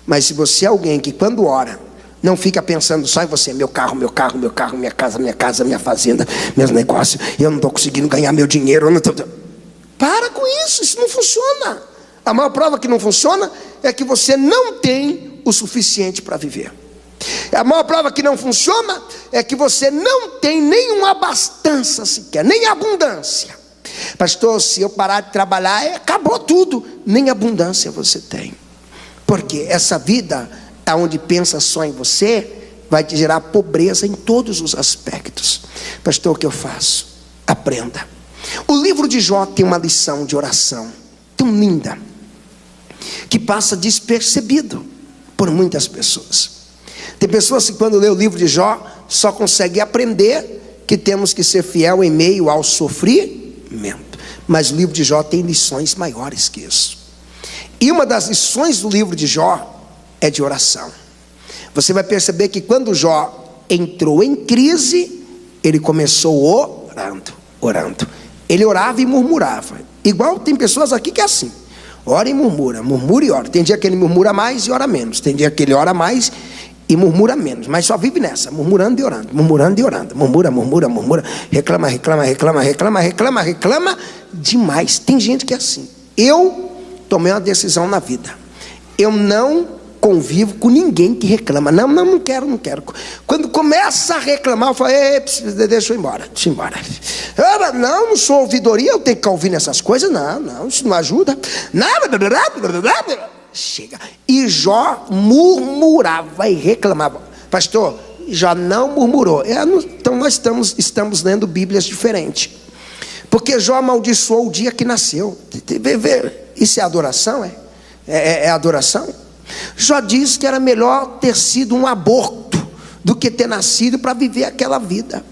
mas se você é alguém que quando ora, não fica pensando só em você: meu carro, minha casa, minha fazenda, meus negócios, eu não estou conseguindo ganhar meu dinheiro, Para com isso, isso não funciona. A maior prova que não funciona é que você não tem o suficiente para viver. A maior prova que não funciona é que você não tem nenhuma abastança sequer, nem abundância. Pastor, se eu parar de trabalhar, acabou tudo. Nem abundância você tem. Porque essa vida, onde pensa só em você, vai te gerar pobreza em todos os aspectos. Pastor, o que eu faço? Aprenda. O livro de Jó tem uma lição de oração tão linda, que passa despercebido por muitas pessoas. Tem pessoas que quando lê o livro de Jó, só conseguem aprender que temos que ser fiel em meio ao sofrimento. Mas o livro de Jó tem lições maiores que isso. E uma das lições do livro de Jó é de oração. Você vai perceber que quando Jó entrou em crise, ele começou orando. Ele orava e murmurava. Igual tem pessoas aqui que é assim: ora e murmura e ora. Tem dia que ele murmura mais e ora menos. Tem dia que ele ora mais e murmura menos, mas só vive nessa, murmurando e orando. Murmura, reclama demais. Tem gente que é assim. Eu tomei uma decisão na vida: eu não convivo com ninguém que reclama. Não quero. Quando começa a reclamar, eu falo: deixa eu ir embora. Não sou ouvidoria, eu tenho que ficar ouvindo essas coisas. Não, isso não ajuda. Chega. E Jó murmurava e reclamava. Pastor, Jó não murmurou. Então nós estamos lendo Bíblias diferentes. Porque Jó amaldiçoou o dia que nasceu. Isso é adoração? É adoração? Jó diz que era melhor ter sido um aborto do que ter nascido para viver aquela vida.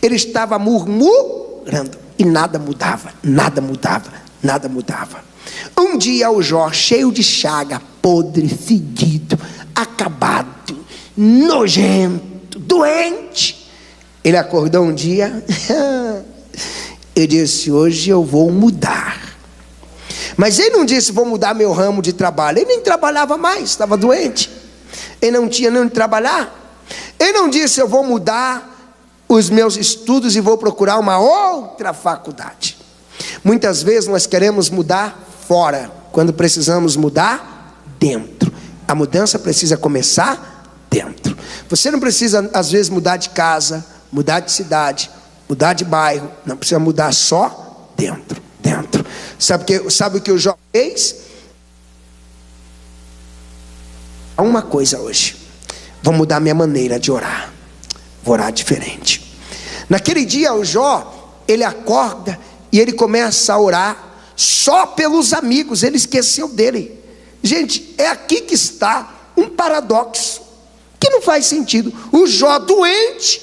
Ele estava murmurando e nada mudava. Um dia o Jó, cheio de chaga, podre, fedido, acabado, nojento, doente, ele acordou um dia e disse: hoje eu vou mudar. Mas ele não disse: vou mudar meu ramo de trabalho. Ele nem trabalhava mais, estava doente. Ele não tinha nem onde trabalhar. Ele não disse: eu vou mudar os meus estudos e vou procurar uma outra faculdade. Muitas vezes nós queremos mudar fora, quando precisamos mudar dentro. A mudança precisa começar dentro. Você não precisa às vezes mudar de casa, mudar de cidade, mudar de bairro. Não precisa mudar só dentro. Sabe o que o Jó fez? Uma coisa hoje: vou mudar minha maneira de orar. Vou orar diferente. Naquele dia o Jó, ele acorda e ele começa a orar só pelos amigos. Ele esqueceu dele. Gente, é aqui que está um paradoxo que não faz sentido. O Jó doente,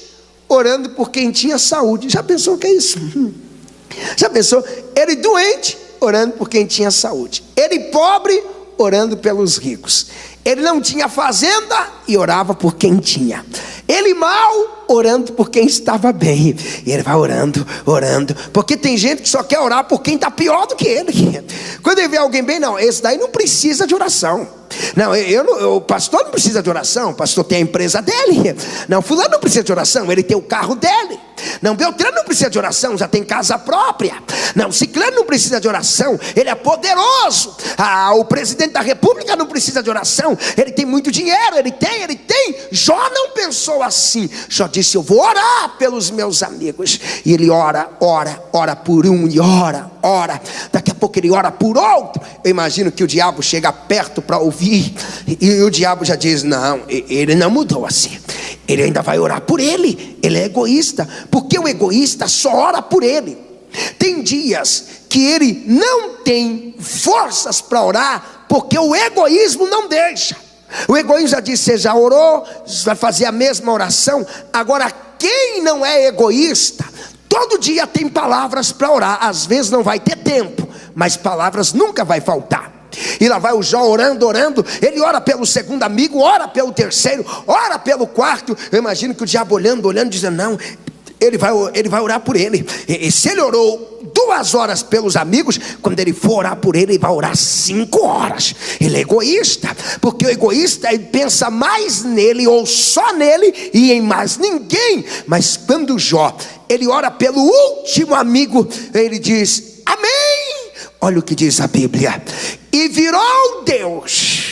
orando por quem tinha saúde. Já pensou o que é isso? Já pensou? Ele doente, orando por quem tinha saúde. Ele pobre, orando pelos ricos. Ele não tinha fazenda e orava por quem tinha. Ele mal, orando por quem estava bem. E ele vai orando, orando. Porque tem gente que só quer orar por quem está pior do que ele. Quando ele vê alguém bem, não, esse daí não precisa de oração. Não, o pastor não precisa de oração. O pastor tem a empresa dele. Não, fulano não precisa de oração, ele tem o carro dele. Não, Beltrano não precisa de oração, já tem casa própria. Não, Ciclano não precisa de oração, ele é poderoso. O presidente da república não precisa de oração, ele tem muito dinheiro, ele tem. Jó não pensou assim. Jó disse: eu vou orar pelos meus amigos. E ele ora por um, e ora. Daqui a pouco ele ora por outro. Eu imagino que o diabo chega perto para ouvir, e o diabo já diz: não, ele não mudou assim, ele ainda vai orar por ele. Ele é egoísta, porque o egoísta só ora por ele. Tem dias que ele não tem forças para orar, porque o egoísmo não deixa. O egoísmo já disse: você já orou, vai fazer a mesma oração. Agora, quem não é egoísta, todo dia tem palavras para orar. Às vezes não vai ter tempo, mas palavras nunca vai faltar. E lá vai o Jó orando. Ele ora pelo segundo amigo, ora pelo terceiro, ora pelo quarto. Eu imagino que o diabo olhando, dizendo: não, ele vai orar por ele. E se ele orou 2 horas pelos amigos, quando ele for orar por ele vai orar 5 horas. Ele é egoísta, porque o egoísta, ele pensa mais nele, ou só nele, e em mais ninguém. Mas quando Jó, ele ora pelo último amigo, ele diz: amém. Olha o que diz a Bíblia: e virou Deus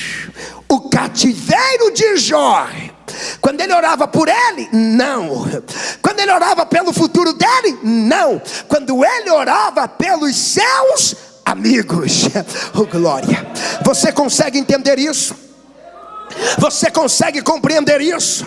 o cativeiro de Jó. Quando ele orava por ele, não. Quando ele orava pelo futuro dele, não. Quando ele orava pelos seus amigos. Oh, glória. Você consegue entender isso? Você consegue compreender isso?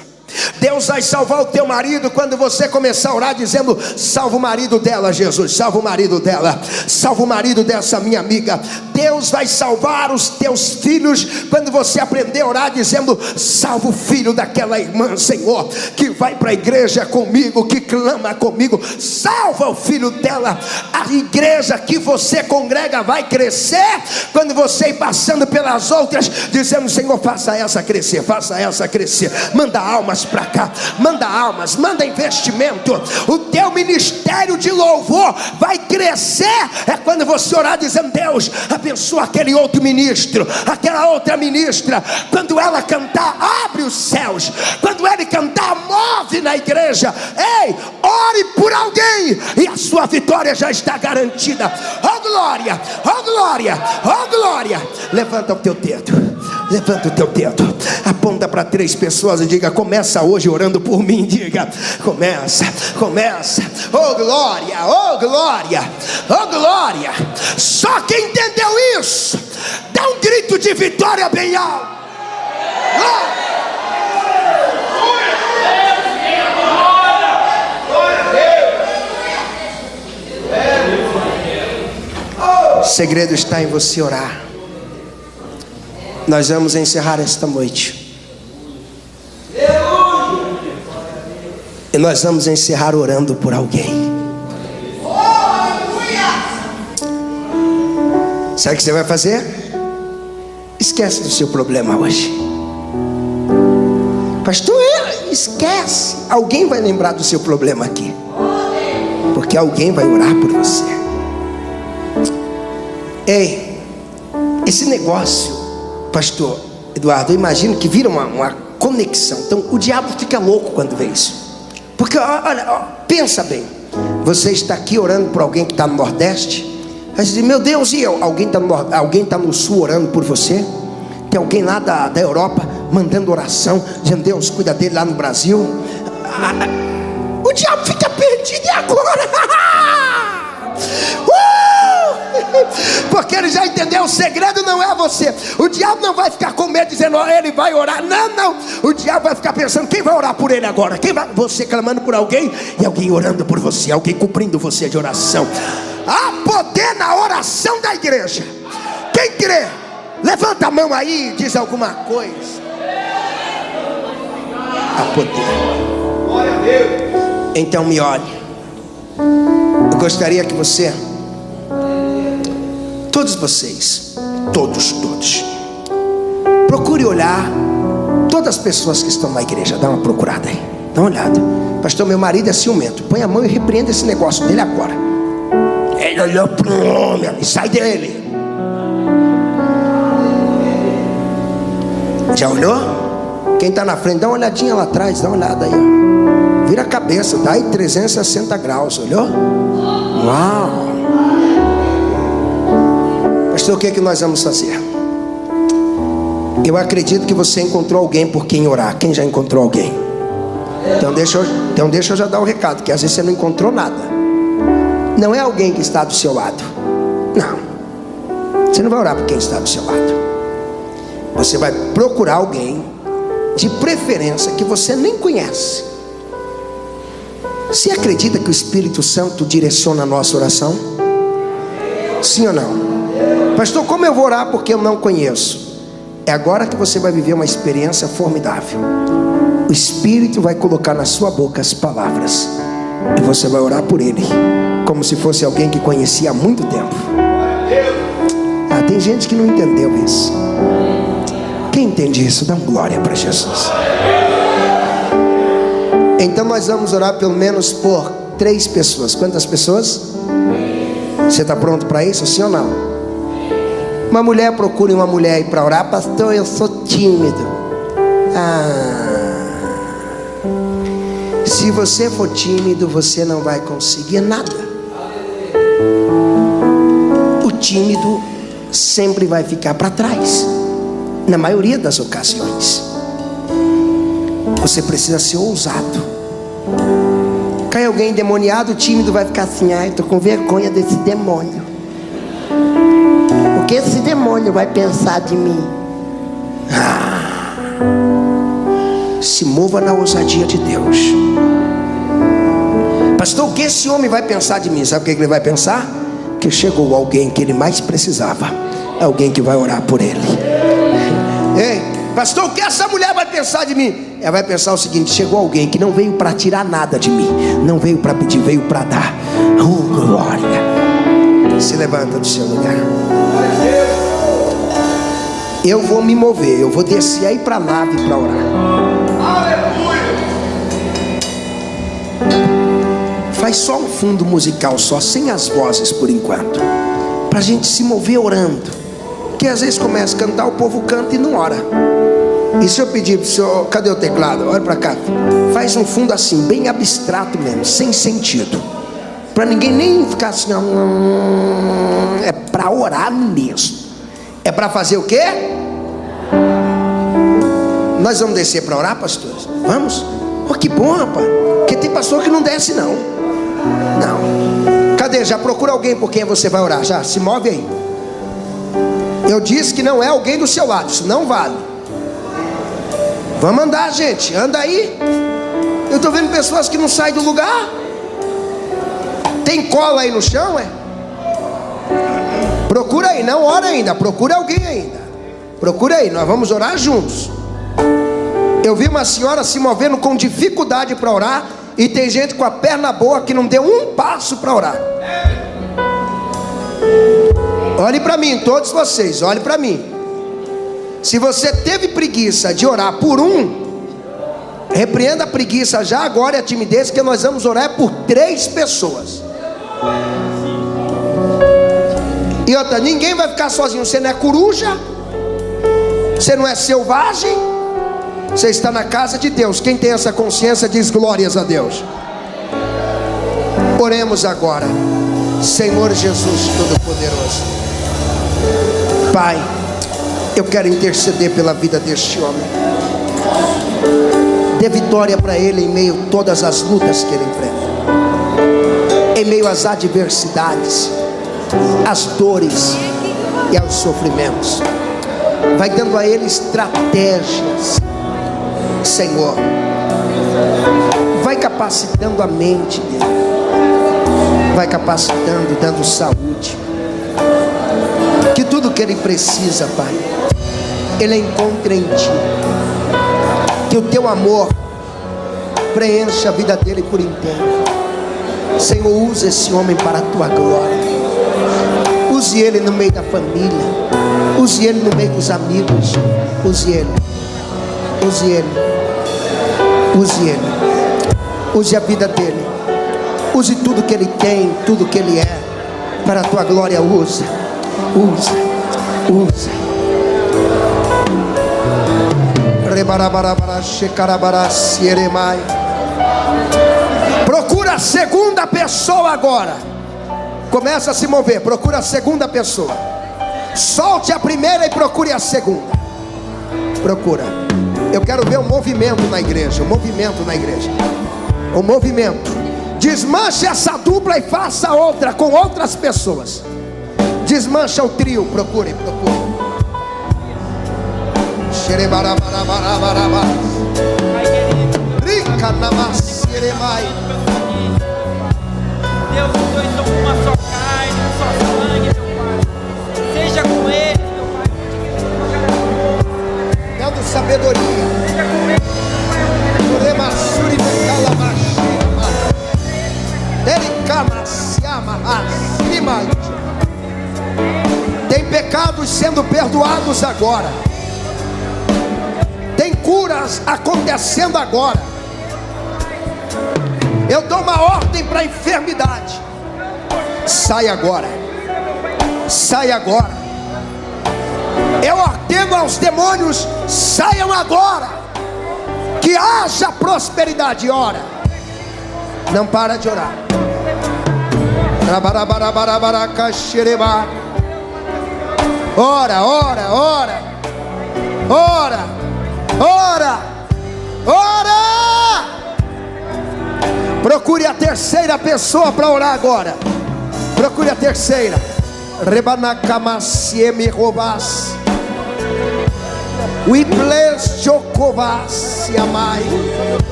Deus vai salvar o teu marido quando você começar a orar dizendo: salva o marido dela, Jesus, salva o marido dela, salva o marido dessa minha amiga. Deus vai salvar os teus filhos quando você aprender a orar dizendo: salva o filho daquela irmã, Senhor, que vai para a igreja comigo, que clama comigo. Salva o filho dela. A igreja que você congrega vai crescer quando você ir passando pelas outras dizendo: Senhor, faça essa crescer, faça essa crescer. Manda almas para cá, manda almas, manda investimento. O teu ministério de louvor vai crescer é quando você orar dizendo: Deus, abençoa aquele outro ministro, aquela outra ministra. Quando ela cantar, abre os céus. Quando ele cantar, move na igreja. Ei, ore por alguém e a sua vitória já está garantida. Oh glória, oh glória, oh glória. Levanta o teu dedo. Levanta o teu dedo, aponta para 3 pessoas e diga: começa hoje orando por mim. Diga: começa. Oh glória, oh glória, oh glória. Só quem entendeu isso, dá um grito de vitória bem alto. O segredo está em você orar. Nós vamos encerrar esta noite. E nós vamos encerrar orando por alguém. Sabe o que você vai fazer? Esquece do seu problema hoje. Pastor, esquece. Alguém vai lembrar do seu problema aqui, porque alguém vai orar por você. Ei, esse negócio, Pastor Eduardo, eu imagino que vira uma conexão. Então o diabo fica louco quando vê isso. Porque olha, pensa bem. Você está aqui orando por alguém que está no Nordeste. Aí você diz: meu Deus, e eu? Alguém está no Sul orando por você. Tem alguém lá da Europa mandando oração, dizendo: Deus, cuida dele lá no Brasil. O diabo fica perdido. E agora? Porque ele já entendeu, o segredo não é você. O diabo não vai ficar com medo dizendo: oh, ele vai orar. Não. O diabo vai ficar pensando: quem vai orar por ele agora? Quem vai? Você clamando por alguém e alguém orando por você, alguém cumprindo você de oração. Há poder na oração da igreja. Quem crê, levanta a mão aí e diz alguma coisa. Há poder. Então me olhe. Eu gostaria que você, todos vocês, todos, procure olhar todas as pessoas que estão na igreja. Dá uma procurada aí, dá uma olhada. Pastor, meu marido é ciumento. Põe a mão e repreenda esse negócio dele agora. Ele olhou para um homem, sai dele. Já olhou? Quem está na frente, dá uma olhadinha lá atrás, dá uma olhada aí, ó. Vira a cabeça, dá aí 360 graus, olhou? Uau! Pastor, o que é que nós vamos fazer? Eu acredito que você encontrou alguém por quem orar. Quem já encontrou alguém? Então deixa eu já dar o recado, que às vezes você não encontrou nada. Não é alguém que está do seu lado. Não. Você não vai orar por quem está do seu lado. Você vai procurar alguém, de preferência, que você nem conhece. Você acredita que o Espírito Santo direciona a nossa oração? Sim ou não? Pastor, como eu vou orar porque eu não conheço? É agora que você vai viver uma experiência formidável. O Espírito vai colocar na sua boca as palavras, e você vai orar por ele, como se fosse alguém que conhecia há muito tempo. Tem gente que não entendeu isso. Quem entende isso, dá uma glória para Jesus. Então nós vamos orar pelo menos por 3 pessoas. Quantas pessoas? Você está pronto para isso, sim ou não? Uma mulher, procure uma mulher aí para orar. Pastor, eu sou tímido. Se você for tímido, você não vai conseguir nada. O tímido sempre vai ficar para trás, na maioria das ocasiões. Você precisa ser ousado. Cai alguém endemoniado, tímido vai ficar assim: ai, estou com vergonha desse demônio. O que esse demônio vai pensar de mim? Se mova na ousadia de Deus. Pastor, o que esse homem vai pensar de mim? Sabe o que ele vai pensar? Que chegou alguém que ele mais precisava. Alguém que vai orar por ele. Ei, pastor, o que essa mulher vai pensar de mim? Ela vai pensar o seguinte: chegou alguém que não veio para tirar nada de mim, não veio para pedir, veio para dar. Oh, glória. Se levanta do seu lugar. Eu vou me mover, eu vou descer aí para a nave para orar. Faz só um fundo musical, só sem as vozes por enquanto, para a gente se mover orando. Porque às vezes começa a cantar, o povo canta e não ora. E se eu pedir para o senhor, cadê o teclado? Olha para cá. Faz um fundo assim, bem abstrato mesmo, sem sentido, para ninguém nem ficar assim. É para orar mesmo. É para fazer o quê? Nós vamos descer para orar, pastores? Vamos? Oh, que bom, rapaz. Porque tem pastor que não desce não. Não. Cadê? Já procura alguém por quem você vai orar. Já, se move aí. Eu disse que não é alguém do seu lado. Isso não vale. Vamos andar, gente. Anda aí. Eu estou vendo pessoas que não saem do lugar. Tem cola aí no chão, é? Procura aí, não ora ainda. Procura alguém ainda. Procura aí, nós vamos orar juntos. Eu vi uma senhora se movendo com dificuldade para orar, e tem gente com a perna boa que não deu um passo para orar. Olhe para mim, todos vocês, olhe para mim. Se você teve preguiça de orar por repreenda a preguiça já agora e a timidez, que nós vamos orar por 3 pessoas. E outra, ninguém vai ficar sozinho. Você não é coruja, você não é selvagem, você está na casa de Deus. Quem tem essa consciência diz glórias a Deus. Oremos agora. Senhor Jesus Todo-Poderoso, Pai, eu quero interceder pela vida deste homem. Dê vitória para ele em meio a todas as lutas que ele enfrenta, em meio às adversidades, às dores e aos sofrimentos. Vai dando a ele estratégias, Senhor. Vai capacitando a mente dele, vai capacitando, dando saúde. Que tudo que ele precisa, Pai, ele encontra em Ti. Que o Teu amor preencha a vida dele por inteiro. Senhor, usa esse homem para a tua glória. Use ele no meio da família. Use ele no meio dos amigos. Use ele. Use ele. Use ele. Use a vida dele. Use tudo que ele tem, tudo que ele é, para a tua glória. Usa. Usa. Usa. Procura a segunda pessoa agora. Começa a se mover. Procura a segunda pessoa. Solte a primeira e procure a segunda. Procura. Eu quero ver um movimento na igreja. Um movimento na igreja. Um movimento. Desmanche essa dupla e faça outra com outras pessoas. Desmancha o trio. Procure, procure. Rica namasiremai. Deus, os dois são uma só carne, um só sangue, meu Pai. Seja com eles, meu Pai. Dando sabedoria. Seja com eles, meu Pai. Tem pecados sendo perdoados agora. Tem curas acontecendo agora. Eu dou uma ordem para a enfermidade. Sai agora. Sai agora. Eu ordeno aos demônios: saiam agora. Que haja prosperidade. Ora. Não para de orar. Ora, ora, ora. Ora. Ora. Ora. Procure a terceira pessoa para orar agora. Procure a terceira. Rebanakamassiemi rovas. Wiples jokovas yamai.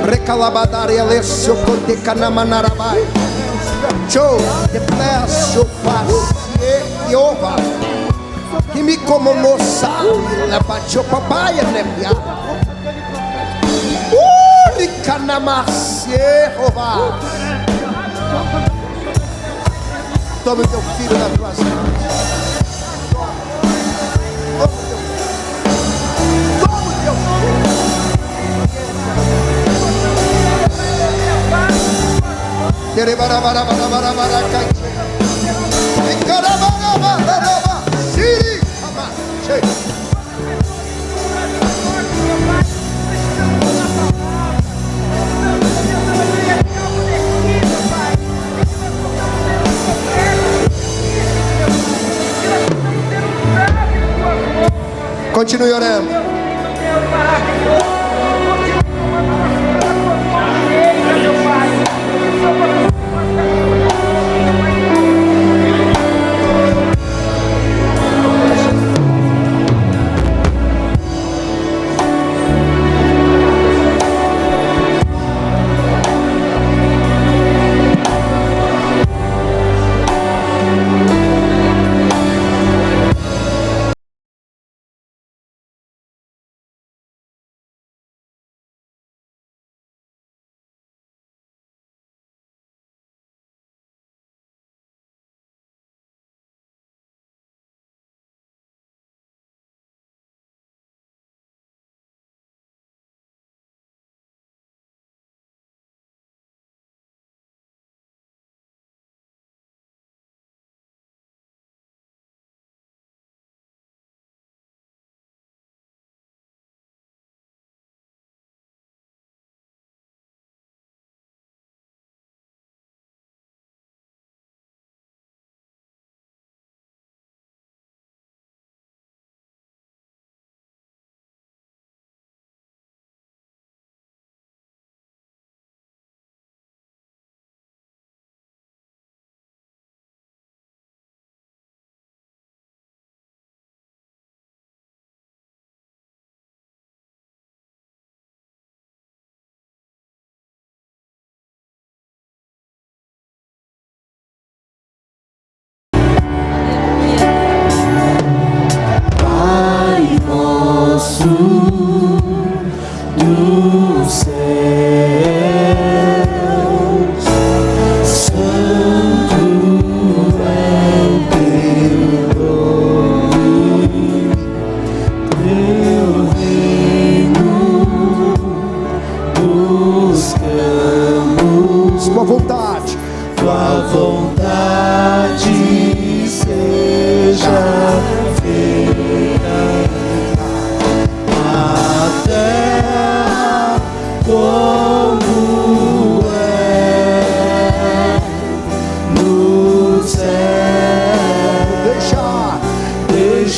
Recalabadare alessio contecanamanaramai. Cho de ples jovas yova. Que me como moça. La bacio papai nepia. Canamassierova. Tome teu filho nas tuas mãos. Toma o teu filho. Continue orando.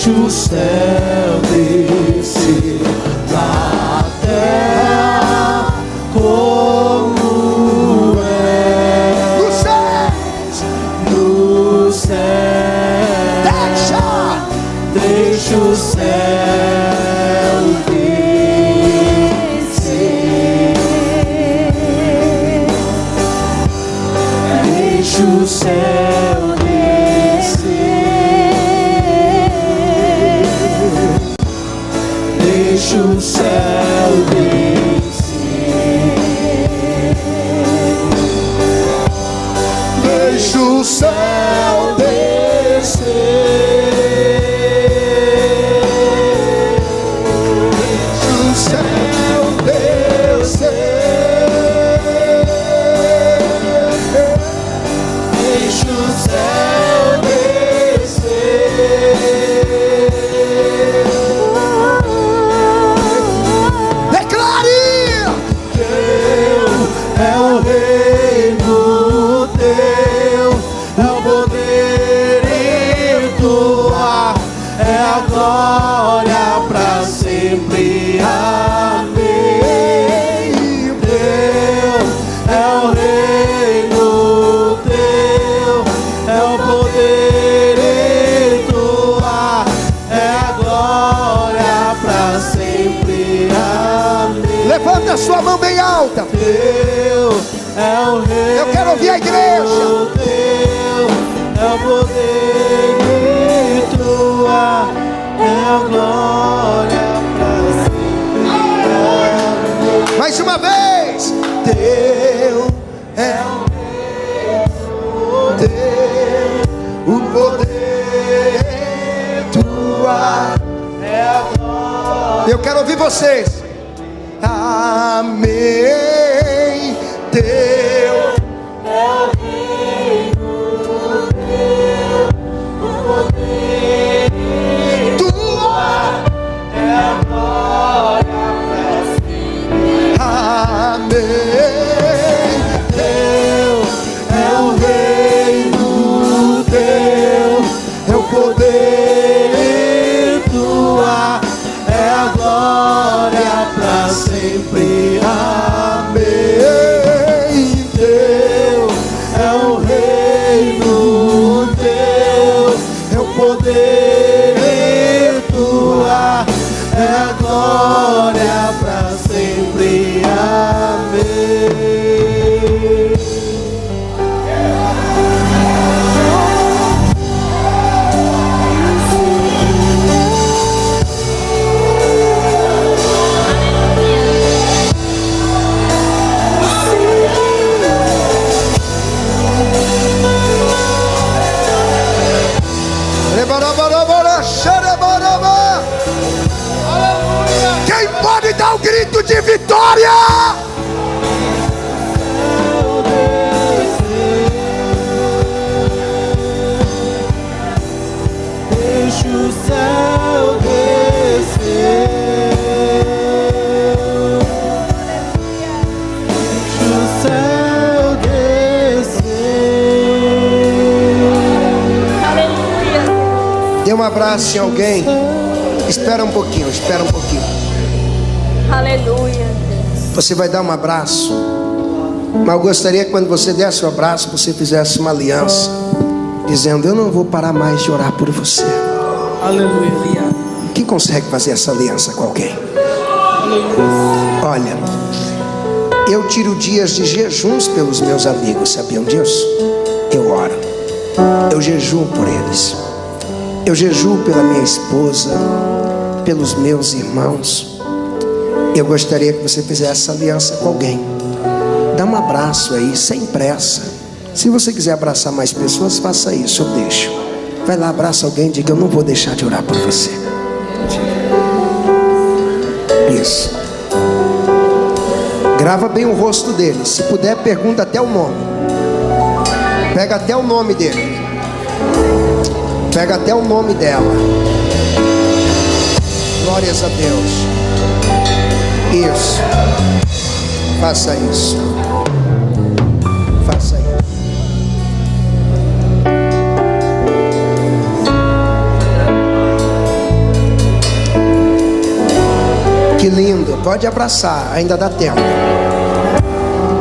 Deixa o céu descer na terra como é nos céus. Deixa o céu descer. Deixa o céu descer. Deixa o céu descer. Deixa o céu descer. Levanta a sua mão bem alta. Eu quero ouvir a igreja. É o poder e tua é a glória pra sempre. Mais uma vez. Teu é o poder, o poder e tua é a glória. Eu quero ouvir vocês. Amém. Teu é o reino, teu o poder e tua é a glória pra sempre. Amém. Teu é o reino, teu é o poder e tua é a glória pra sempre. Amém. Teu é o reino, teu é o poder e tua é a glória pra sempre. Amém. Quem pode dar um grito de vitória? Deixa o céu descer. Deixa o céu descer. Aleluia. Dê um abraço em alguém. Espera um pouquinho, espera um pouquinho. Aleluia. Você vai dar um abraço, mas eu gostaria que quando você desse o abraço, você fizesse uma aliança, dizendo: eu não vou parar mais de orar por você. Aleluia. Quem consegue fazer essa aliança com alguém? Olha, eu tiro dias de jejuns pelos meus amigos, sabiam disso? Eu oro, eu jejuo por eles, eu jejuo pela minha esposa, pelos meus irmãos. Eu gostaria que você fizesse essa aliança com alguém. Dá um abraço aí, sem pressa. Se você quiser abraçar mais pessoas, faça isso, eu deixo. Vai lá, abraça alguém e diga: eu não vou deixar de orar por você. Isso. Grava bem o rosto dele. Se puder, pergunta até o nome. Pega até o nome dele. Pega até o nome dela. Glórias a Deus. Isso. Faça isso. Faça isso. Que lindo, pode abraçar, ainda dá tempo.